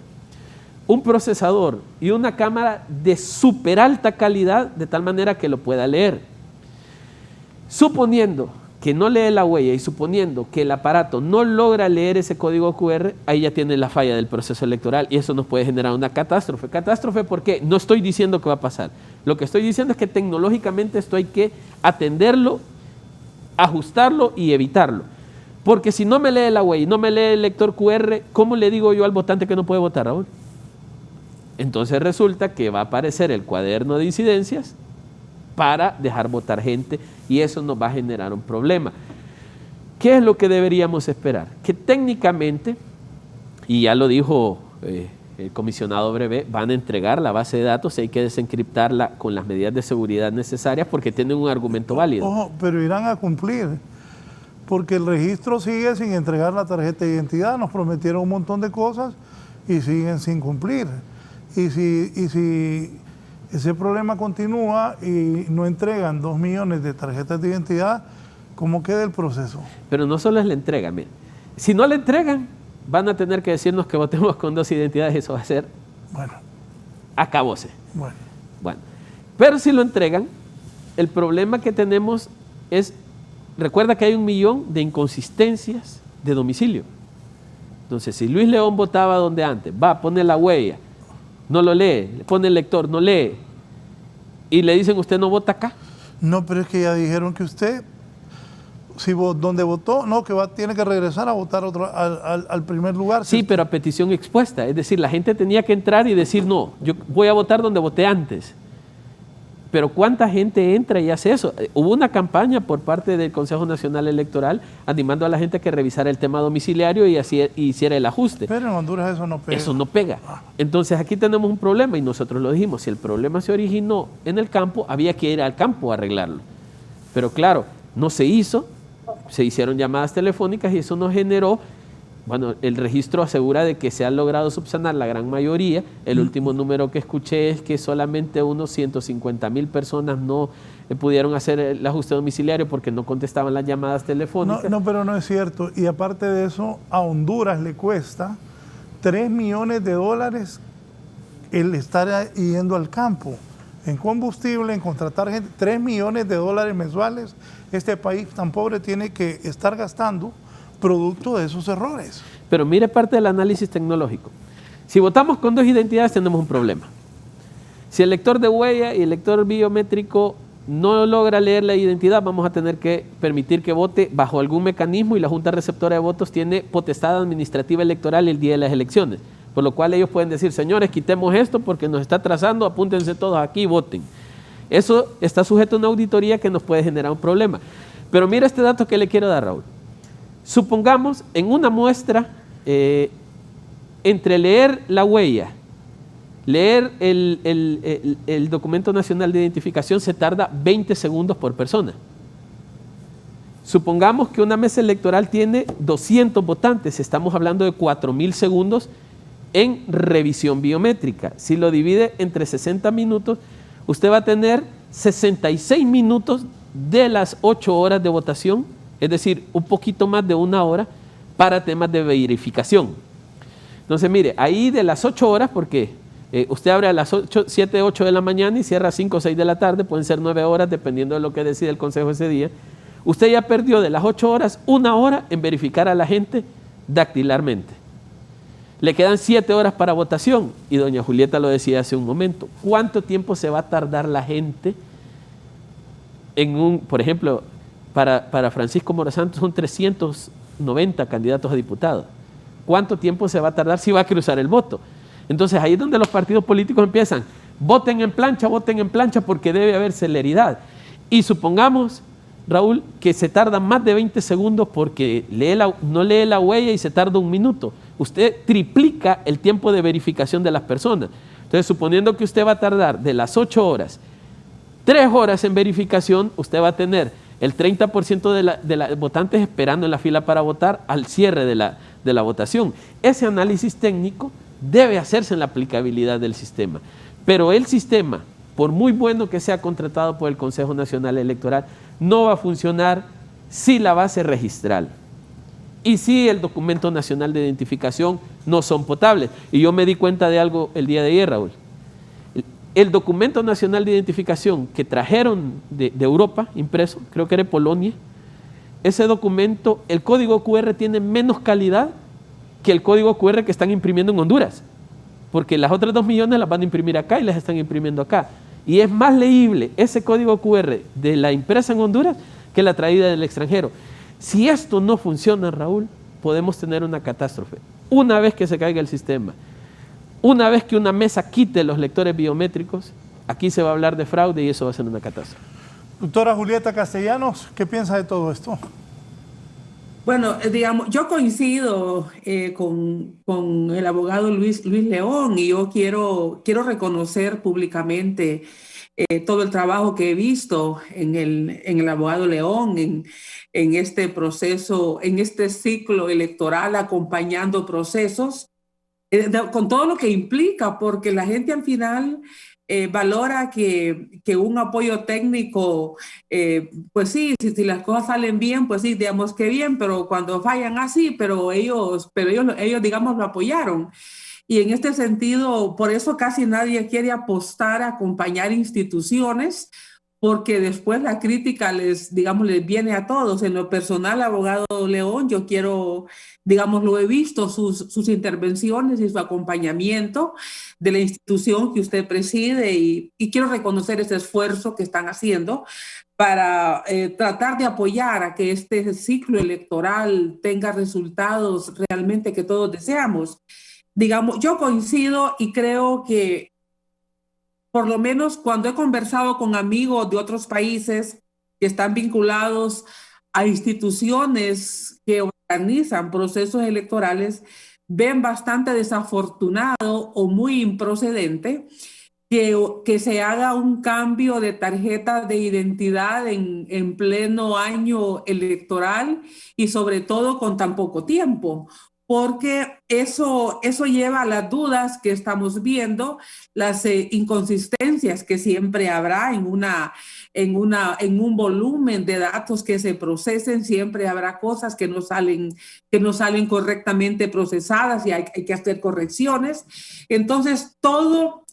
un procesador y una cámara de súper alta calidad, de tal manera que lo pueda leer. Suponiendo que no lee la huella y suponiendo que el aparato no logra leer ese código QR, ahí ya tiene la falla del proceso electoral y eso nos puede generar una catástrofe. ¿Catástrofe por qué? No estoy diciendo que va a pasar. Lo que estoy diciendo es que tecnológicamente esto hay que atenderlo, ajustarlo y evitarlo. Porque si no me lee la huella y no me lee el lector QR, ¿cómo le digo yo al votante que no puede votar, Raúl? Entonces resulta que va a aparecer el cuaderno de incidencias para dejar votar gente y eso nos va a generar un problema. ¿Qué es lo que deberíamos esperar? Que técnicamente, y ya lo dijo el comisionado Brevé, van a entregar la base de datos y hay que desencriptarla con las medidas de seguridad necesarias porque tienen un argumento válido. Ojo, pero irán a cumplir, porque el registro sigue sin entregar la tarjeta de identidad, nos prometieron un montón de cosas y siguen sin cumplir. Y si ese problema continúa y no entregan 2 millones de tarjetas de identidad, ¿cómo queda el proceso? Pero no solo es la entrega, mire. Si no la entregan, van a tener que decirnos que votemos con 2 identidades y eso va a ser... Bueno. Acabóse. Bueno. Pero si lo entregan, el problema que tenemos es... Recuerda que hay 1 millón de inconsistencias de domicilio. Entonces, si Luis León votaba donde antes, va a poner la huella, no lo lee, le pone el lector, no lee, y le dicen, usted no vota acá. No, pero es que ya dijeron que usted, si donde votó, no, que tiene que regresar a votar al primer lugar. Sí, pero a petición expuesta, es decir, la gente tenía que entrar y decir, no, yo voy a votar donde voté antes. Pero ¿cuánta gente entra y hace eso? Hubo una campaña por parte del Consejo Nacional Electoral animando a la gente a que revisara el tema domiciliario y así hiciera el ajuste. Pero en Honduras eso no pega. Eso no pega. Entonces aquí tenemos un problema y nosotros lo dijimos. Si el problema se originó en el campo, había que ir al campo a arreglarlo. Pero claro, no se hizo, se hicieron llamadas telefónicas y eso nos generó... Bueno, el registro asegura de que se ha logrado subsanar la gran mayoría. El último número que escuché es que solamente unos 150,000 personas no pudieron hacer el ajuste domiciliario porque no contestaban las llamadas telefónicas. No, pero no es cierto. Y aparte de eso, a Honduras le cuesta $3 millones el estar yendo al campo. En combustible, en contratar gente, $3 millones mensuales. Este país tan pobre tiene que estar gastando producto de esos errores. Pero mire parte del análisis tecnológico. Si votamos con 2 identidades tenemos un problema. Si el lector de huella y el lector biométrico no logra leer la identidad, vamos a tener que permitir que vote bajo algún mecanismo y la Junta Receptora de Votos tiene potestad administrativa electoral el día de las elecciones. Por lo cual ellos pueden decir, señores, quitemos esto porque nos está atrasando, apúntense todos aquí y voten. Eso está sujeto a una auditoría que nos puede generar un problema. Pero mira este dato que le quiero dar, Raúl. Supongamos en una muestra, entre leer la huella, leer el documento nacional de identificación se tarda 20 segundos por persona. Supongamos que una mesa electoral tiene 200 votantes, estamos hablando de 4,000 segundos en revisión biométrica. Si lo divide entre 60 minutos, usted va a tener 66 minutos de las 8 horas de votación, es decir, un poquito más de 1 hora para temas de verificación. Entonces, mire, ahí de las 8 horas, porque usted abre a las 7, 8 de la mañana y cierra a 5 o 6 de la tarde, pueden ser 9 horas dependiendo de lo que decide el Consejo ese día. Usted ya perdió de las 8 horas 1 hora en verificar a la gente dactilarmente. Le quedan 7 horas para votación y doña Julieta lo decía hace un momento. ¿Cuánto tiempo se va a tardar la gente en por ejemplo, para Francisco Morasanto son 390 candidatos a diputados? ¿Cuánto tiempo se va a tardar si va a cruzar el voto? Entonces ahí es donde los partidos políticos empiezan, voten en plancha porque debe haber celeridad. Y supongamos, Raúl, que se tarda más de 20 segundos porque no lee la huella y se tarda 1 minuto. Usted triplica el tiempo de verificación de las personas. Entonces, suponiendo que usted va a tardar de las 8 horas, 3 horas en verificación, usted va a tener el 30% de los votantes esperando en la fila para votar al cierre de la votación. Ese análisis técnico debe hacerse en la aplicabilidad del sistema. Pero el sistema, por muy bueno que sea contratado por el Consejo Nacional Electoral, no va a funcionar si la base registral y si el documento nacional de identificación no son potables. Y yo me di cuenta de algo el día de ayer, Raúl. El documento nacional de identificación que trajeron de Europa, impreso, creo que era de Polonia, ese documento, el código QR tiene menos calidad que el código QR que están imprimiendo en Honduras, porque las otras 2 millones las van a imprimir acá y las están imprimiendo acá. Y es más leíble ese código QR de la impresa en Honduras que la traída del extranjero. Si esto no funciona, Raúl, podemos tener una catástrofe. Una vez que se caiga el sistema, una vez que una mesa quite los lectores biométricos, aquí se va a hablar de fraude y eso va a ser una catástrofe. Doctora Julieta Castellanos, ¿qué piensa de todo esto? Bueno, digamos, yo coincido con el abogado Luis León, y yo quiero reconocer públicamente todo el trabajo que he visto en el abogado León, en este proceso, en este ciclo electoral, acompañando procesos, con todo lo que implica, porque la gente al final valora que un apoyo técnico, pues sí, si las cosas salen bien, pues sí, digamos que bien, pero cuando fallan así, pero ellos, digamos, lo apoyaron. Y en este sentido, por eso casi nadie quiere apostar a acompañar instituciones, porque después la crítica les viene a todos. En lo personal, abogado León, yo lo he visto, sus intervenciones y su acompañamiento de la institución que usted preside, y quiero reconocer ese esfuerzo que están haciendo para tratar de apoyar a que este ciclo electoral tenga resultados realmente que todos deseamos. Yo coincido y creo que, por lo menos cuando he conversado con amigos de otros países que están vinculados a instituciones que organizan procesos electorales, ven bastante desafortunado o muy improcedente que se haga un cambio de tarjeta de identidad en pleno año electoral, y sobre todo con tan poco tiempo, porque eso lleva a las dudas que estamos viendo, las inconsistencias que siempre habrá en un volumen de datos que se procesen. Siempre habrá cosas que no salen correctamente procesadas y hay que hacer correcciones. Entonces, todo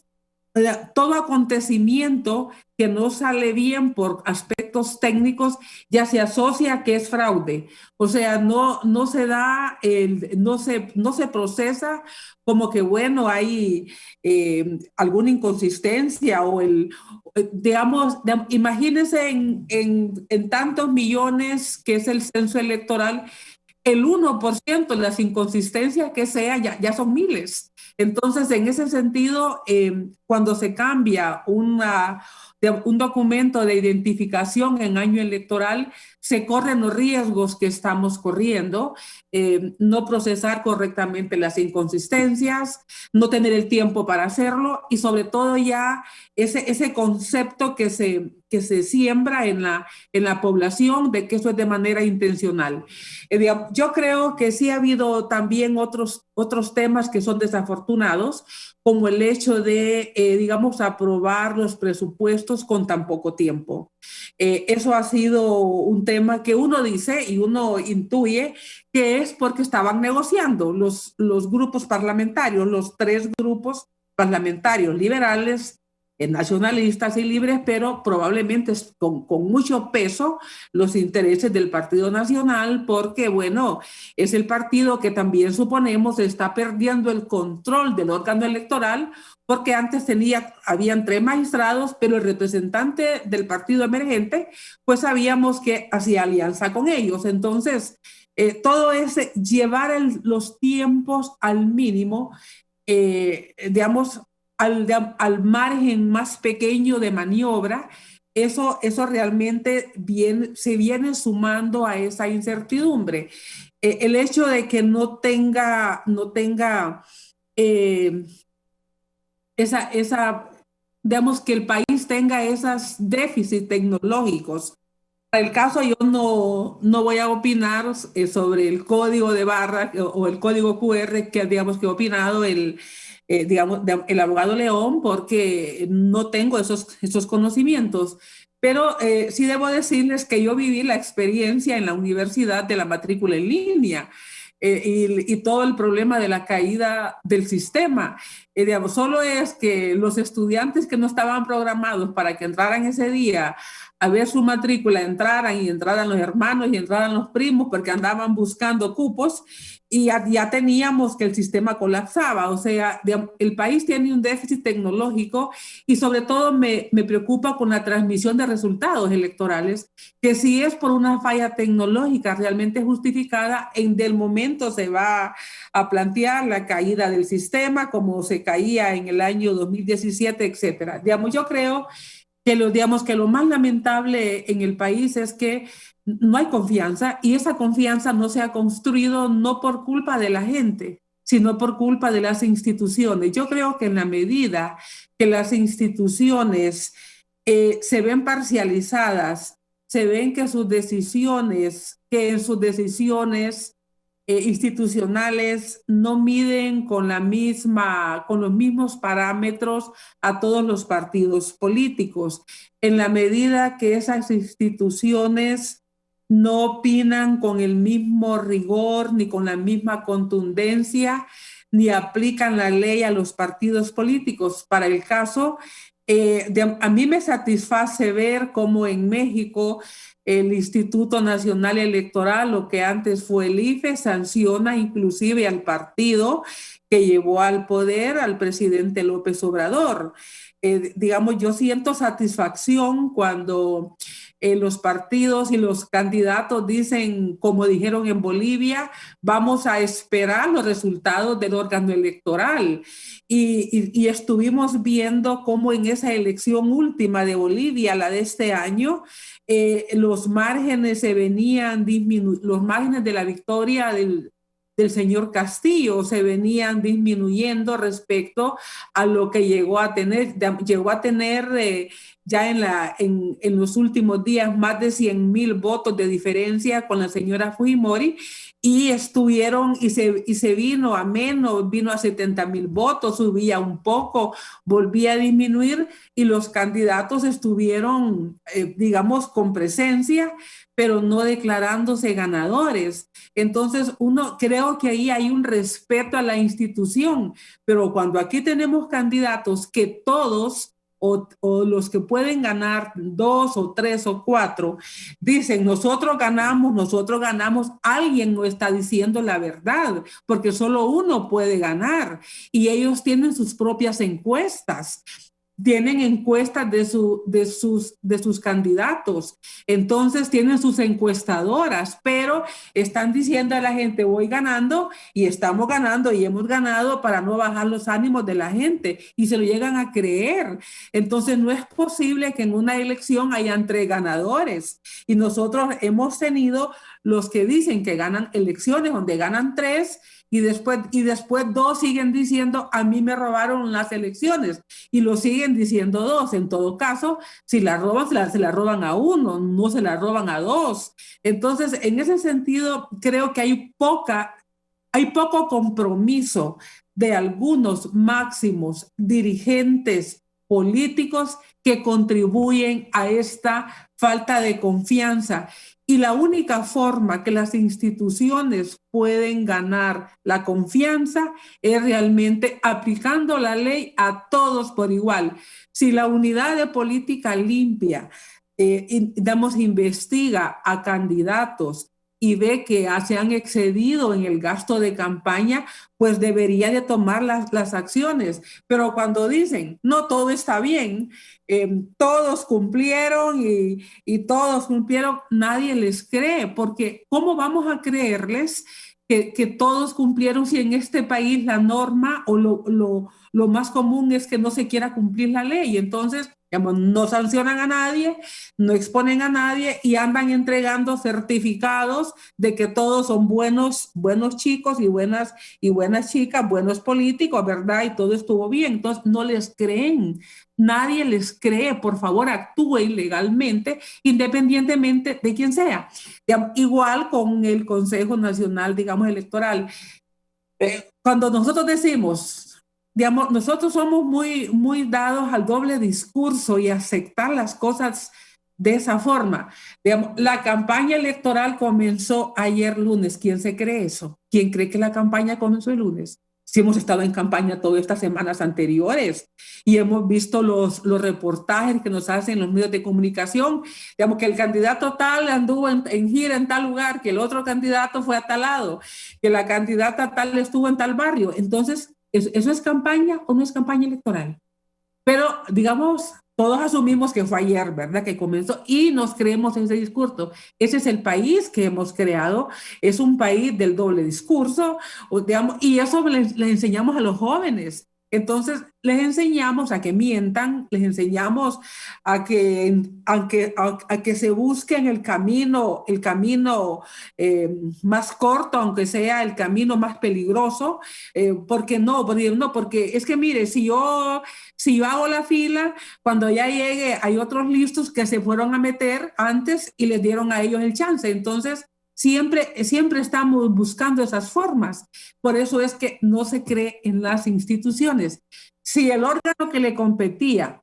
acontecimiento que no sale bien por aspectos técnicos ya se asocia a que es fraude. O sea, no se procesa como que, bueno, hay alguna inconsistencia imagínense en tantos millones que es el censo electoral, el 1% de las inconsistencias que sea ya son miles. Entonces, en ese sentido, cuando se cambia un documento de identificación en año electoral, se corren los riesgos que estamos corriendo, no procesar correctamente las inconsistencias, no tener el tiempo para hacerlo, y sobre todo ya ese concepto que se que se siembra en la población, de que eso es de manera intencional. Yo creo que sí ha habido también otros temas que son desafortunados, como el hecho de, digamos, aprobar los presupuestos con tan poco tiempo. Eso ha sido un tema que uno dice y uno intuye que es porque estaban negociando los grupos parlamentarios, los 3 grupos parlamentarios liberales, nacionalistas y libres, pero probablemente con mucho peso los intereses del Partido Nacional, porque, bueno, es el partido que también suponemos está perdiendo el control del órgano electoral, porque antes habían 3 magistrados, pero el representante del partido emergente, pues sabíamos que hacía alianza con ellos. Entonces, todo ese llevar los tiempos al mínimo, digamos, al margen más pequeño de maniobra, eso realmente se viene sumando a esa incertidumbre. El hecho de que no tenga digamos, que el país tenga esos déficits tecnológicos. Para el caso, yo no voy a opinar sobre el código de barra o el código QR que, digamos, que ha opinado el abogado León, porque no tengo esos conocimientos. Pero sí debo decirles que yo viví la experiencia en la universidad de la matrícula en línea. Y todo el problema de la caída del sistema. Digamos, solo es que los estudiantes que no estaban programados para que entraran ese día a ver su matrícula, entraran los hermanos y entraran los primos porque andaban buscando cupos, y ya teníamos que el sistema colapsaba. O sea, el país tiene un déficit tecnológico, y sobre todo me preocupa con la transmisión de resultados electorales, que si es por una falla tecnológica realmente justificada, del momento se va a plantear la caída del sistema, como se caía en el año 2017, etcétera. Digamos, yo creo que lo más lamentable en el país es que no hay confianza, y esa confianza no se ha construido no por culpa de la gente, sino por culpa de las instituciones. Yo creo que en la medida que las instituciones se ven parcializadas, se ven que en sus decisiones institucionales no miden con los mismos parámetros a todos los partidos políticos. En la medida que esas instituciones no opinan con el mismo rigor ni con la misma contundencia, ni aplican la ley a los partidos políticos. Para el caso, a mí me satisface ver cómo en México el Instituto Nacional Electoral, lo que antes fue el IFE, sanciona inclusive al partido que llevó al poder al presidente López Obrador. Digamos, yo siento satisfacción cuando los partidos y los candidatos dicen, como dijeron en Bolivia, vamos a esperar los resultados del órgano electoral. Y estuvimos viendo cómo en esa elección última de Bolivia, la de este año, los márgenes los márgenes de la victoria del señor Castillo se venían disminuyendo respecto a lo que llegó a tener ya en los últimos días más de 100,000 votos de diferencia con la señora Fujimori, y se vino a menos, vino a 70,000 votos, subía un poco, volvía a disminuir, y los candidatos estuvieron, digamos, con presencia, pero no declarándose ganadores. Entonces, creo que ahí hay un respeto a la institución, pero cuando aquí tenemos candidatos que todos, o los que pueden ganar 2 o 3 o 4, dicen nosotros ganamos, alguien no está diciendo la verdad, porque solo uno puede ganar, y ellos tienen sus propias encuestas. Tienen encuestas de sus candidatos, entonces tienen sus encuestadoras, pero están diciendo a la gente, voy ganando y estamos ganando y hemos ganado, para no bajar los ánimos de la gente, y se lo llegan a creer. Entonces no es posible que en una elección hayan 3 ganadores, y nosotros hemos tenido los que dicen que ganan elecciones donde ganan 3, y después dos siguen diciendo a mí me robaron las elecciones y lo siguen diciendo dos. En todo caso, si la roban, se la roban a uno, no se la roban a dos. Entonces, en ese sentido, creo que hay poco compromiso de algunos máximos dirigentes políticos que contribuyen a esta falta de confianza. Y la única forma que las instituciones pueden ganar la confianza es realmente aplicando la ley a todos por igual. Si la unidad de política limpia, investiga a candidatos y ve que se han excedido en el gasto de campaña, pues debería de tomar las acciones. Pero cuando dicen, no, todo está bien, todos cumplieron y todos cumplieron, nadie les cree, porque ¿cómo vamos a creerles que todos cumplieron si en este país la norma o lo más común es que no se quiera cumplir la ley? Entonces, digamos, no sancionan a nadie, no exponen a nadie y andan entregando certificados de que todos son buenos chicos y buenas chicas, buenos políticos, ¿verdad? Y todo estuvo bien. Entonces, no les creen. Nadie les cree. Por favor, actúen legalmente, independientemente de quién sea. Igual con el Consejo Nacional, digamos, Electoral. Cuando nosotros decimos, digamos, nosotros somos muy dados al doble discurso y aceptar las cosas de esa forma. Digamos, la campaña electoral comenzó ayer lunes. ¿Quién se cree eso? ¿Quién cree que la campaña comenzó el lunes? Si hemos estado en campaña todas estas semanas anteriores y hemos visto los reportajes que nos hacen los medios de comunicación, digamos que el candidato tal anduvo en gira en tal lugar, que el otro candidato fue a tal lado, que la candidata tal estuvo en tal barrio. Entonces, ¿eso es campaña o no es campaña electoral? Pero, digamos, todos asumimos que fue ayer, ¿verdad? Que comenzó y nos creemos ese discurso. Ese es el país que hemos creado, es un país del doble discurso, digamos, y eso le enseñamos a los jóvenes. Entonces, les enseñamos a que mientan, les enseñamos a que se busquen el camino más corto, aunque sea el camino más peligroso. Porque es que mire, si yo hago la fila, cuando ya llegue, hay otros listos que se fueron a meter antes y les dieron a ellos el chance. Entonces, siempre estamos buscando esas formas. Por eso es que no se cree en las instituciones. Si el órgano que le competía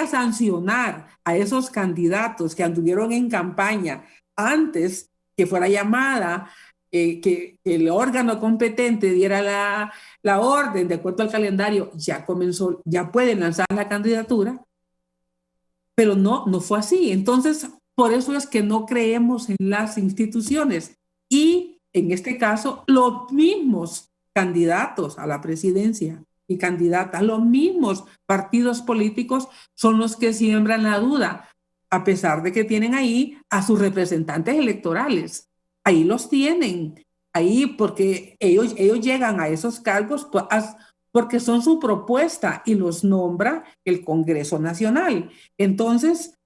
sancionar a esos candidatos que anduvieron en campaña antes que fuera llamada, que el órgano competente diera la orden de acuerdo al calendario, ya pueden lanzar la candidatura, pero no fue así. Entonces, por eso es que no creemos en las instituciones. Y en este caso, los mismos candidatos a la presidencia y candidatas, los mismos partidos políticos son los que siembran la duda, a pesar de que tienen ahí a sus representantes electorales. Ahí los tienen, ahí porque ellos llegan a esos cargos porque son su propuesta y los nombra el Congreso Nacional. Entonces,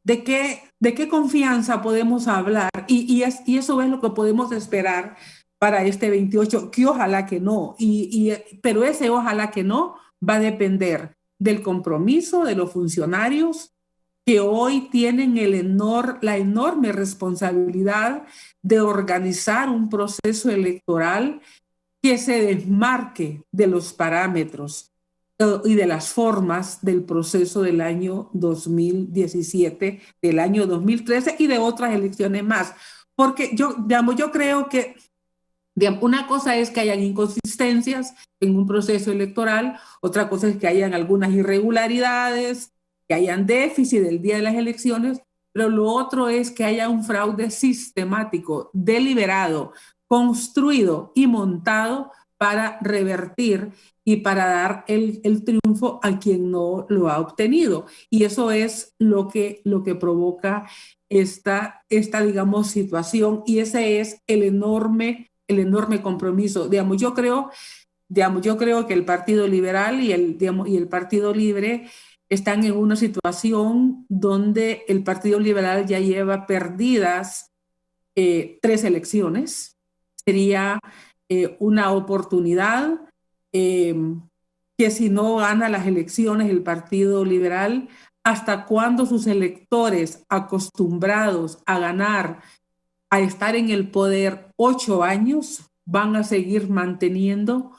¿de qué confianza podemos hablar? Y eso es lo que podemos esperar para este 28, que ojalá que no. Pero ese ojalá que no va a depender del compromiso de los funcionarios que hoy tienen la enorme responsabilidad de organizar un proceso electoral que se desmarque de los parámetros y de las formas del proceso del año 2017, del año 2013 y de otras elecciones más. Porque yo creo que una cosa es que hayan inconsistencias en un proceso electoral, otra cosa es que hayan algunas irregularidades, que hayan déficit del día de las elecciones, pero lo otro es que haya un fraude sistemático, deliberado, construido y montado para revertir y para dar el triunfo a quien no lo ha obtenido. Y eso es lo que provoca esta digamos, situación, y ese es el enorme compromiso. Yo creo que el Partido Liberal y el Partido Libre están en una situación donde el Partido Liberal ya lleva perdidas 3 elecciones. Sería una oportunidad que si no gana las elecciones el Partido Liberal, ¿hasta cuándo sus electores acostumbrados a ganar, a estar en el poder 8 años, van a seguir manteniendo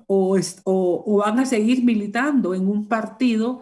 o van a seguir militando en un partido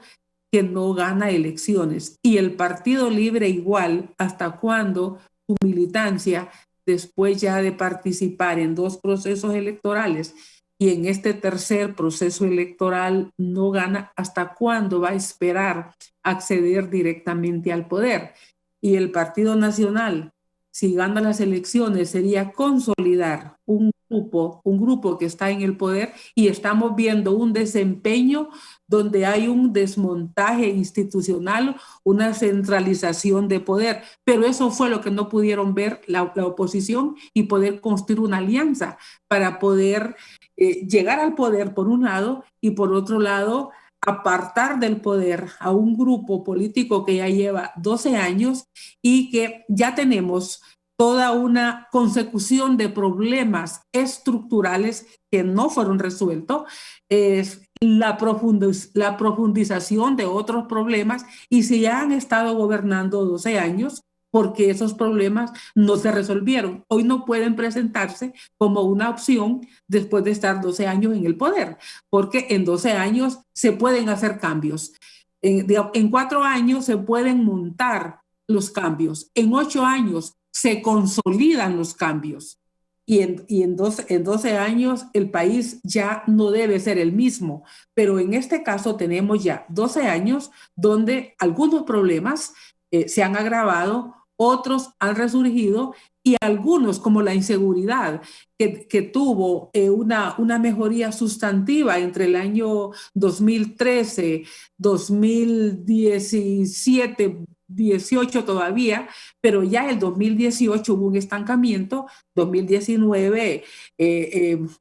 que no gana elecciones? Y el Partido Libre igual, ¿hasta cuándo su militancia, después ya de participar en 2 procesos electorales y en este tercer proceso electoral no gana, hasta cuándo va a esperar acceder directamente al poder? Y el Partido Nacional, si gana las elecciones, sería consolidar un grupo que está en el poder, y estamos viendo un desempeño donde hay un desmontaje institucional, una centralización de poder. Pero eso fue lo que no pudieron ver la oposición y poder construir una alianza para poder llegar al poder por un lado y por otro lado apartar del poder a un grupo político que ya lleva 12 años y que ya tenemos toda una consecución de problemas estructurales que no fueron resueltos, la profundización de otros problemas, y si ya han estado gobernando 12 años, porque esos problemas no se resolvieron. Hoy no pueden presentarse como una opción después de estar 12 años en el poder, porque en 12 años se pueden hacer cambios. En 4 años se pueden montar los cambios. En 8 años se consolidan los cambios. Y en 12 años el país ya no debe ser el mismo. Pero en este caso tenemos ya 12 años donde algunos problemas se han agravado, otros han resurgido, y algunos, como la inseguridad, que tuvo una mejoría sustantiva entre el año 2013, 2017, 18 todavía, pero ya el 2018 hubo un estancamiento, 2019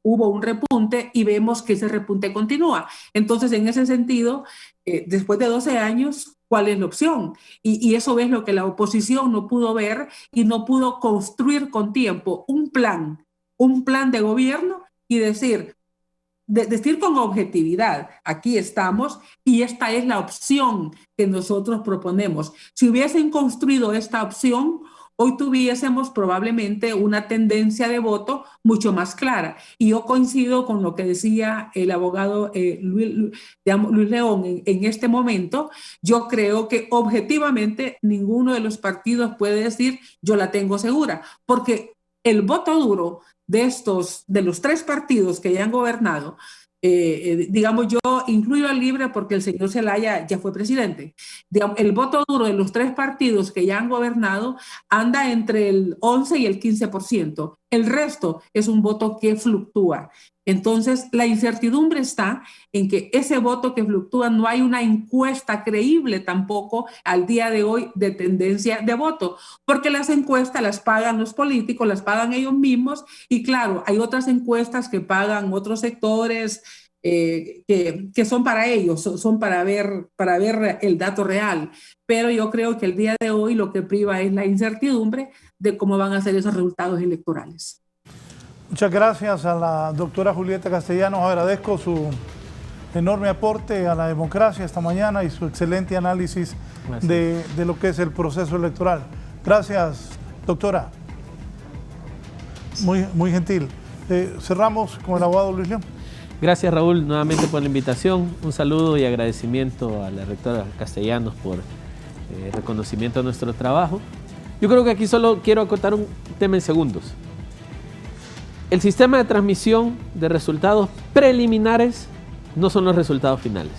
hubo un repunte, y vemos que ese repunte continúa. Entonces, en ese sentido, después de 12 años, ¿cuál es la opción? Y eso es lo que la oposición no pudo ver y no pudo construir con tiempo, un plan de gobierno y decir con objetividad, aquí estamos y esta es la opción que nosotros proponemos. Si hubiesen construido esta opción, hoy tuviésemos probablemente una tendencia de voto mucho más clara. Y yo coincido con lo que decía el abogado Luis León en este momento. Yo creo que objetivamente ninguno de los partidos puede decir yo la tengo segura, porque el voto duro de los 3 partidos que ya han gobernado, digamos, yo incluyo al Libre porque el señor Zelaya ya fue presidente. Digamos, el voto duro de los 3 partidos que ya han gobernado anda entre el 11 y el 15%. El resto es un voto que fluctúa. Entonces, la incertidumbre está en que ese voto que fluctúa, no hay una encuesta creíble tampoco al día de hoy de tendencia de voto, porque las encuestas las pagan los políticos, las pagan ellos mismos, y claro, hay otras encuestas que pagan otros sectores que son para ellos, son para ver el dato real. Pero yo creo que el día de hoy lo que priva es la incertidumbre de cómo van a ser esos resultados electorales. Muchas gracias a la doctora Julieta Castellanos. Agradezco su enorme aporte a la democracia esta mañana y su excelente análisis de lo que es el proceso electoral. Gracias, doctora. Muy gentil. Cerramos con el abogado Luis León. Gracias, Raúl, nuevamente por la invitación. Un saludo y agradecimiento a la rectora Castellanos por reconocimiento a nuestro trabajo. Yo creo que aquí solo quiero acotar un tema en segundos. El sistema de transmisión de resultados preliminares no son los resultados finales.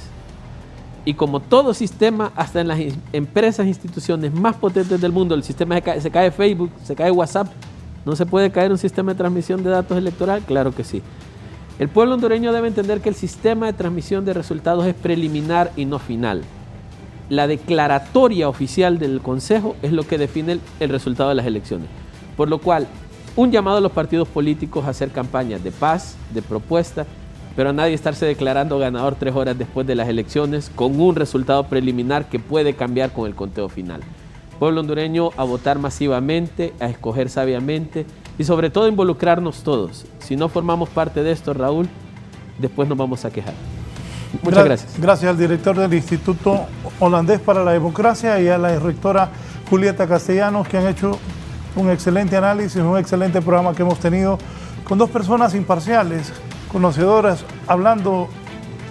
Y como todo sistema, hasta en las empresas, instituciones más potentes del mundo, el sistema se cae Facebook, se cae WhatsApp, ¿no se puede caer un sistema de transmisión de datos electoral? Claro que sí. El pueblo hondureño debe entender que el sistema de transmisión de resultados es preliminar y no final. La declaratoria oficial del Consejo es lo que define el resultado de las elecciones. Por lo cual, un llamado a los partidos políticos a hacer campañas de paz, de propuesta, pero a nadie estarse declarando ganador 3 horas después de las elecciones con un resultado preliminar que puede cambiar con el conteo final. pueblo hondureño a votar masivamente, a escoger sabiamente y sobre todo involucrarnos todos. Si no formamos parte de esto, Raúl, después nos vamos a quejar. Muchas gracias. Gracias al director del Instituto Holandés para la Democracia y a la rectora Julieta Castellanos, que han hecho un excelente análisis, un excelente programa que hemos tenido con dos personas imparciales, conocedoras, hablando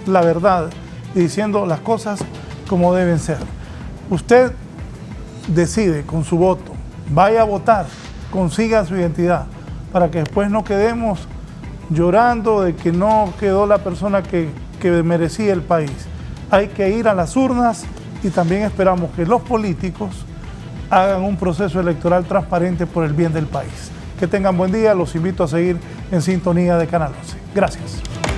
la verdad y diciendo las cosas como deben ser. Usted decide con su voto, vaya a votar, consiga su identidad, para que después no quedemos llorando de que no quedó la persona que merecía el país. Hay que ir a las urnas y también esperamos que los políticos hagan un proceso electoral transparente por el bien del país. Que tengan buen día, los invito a seguir en sintonía de Canal 11. Gracias.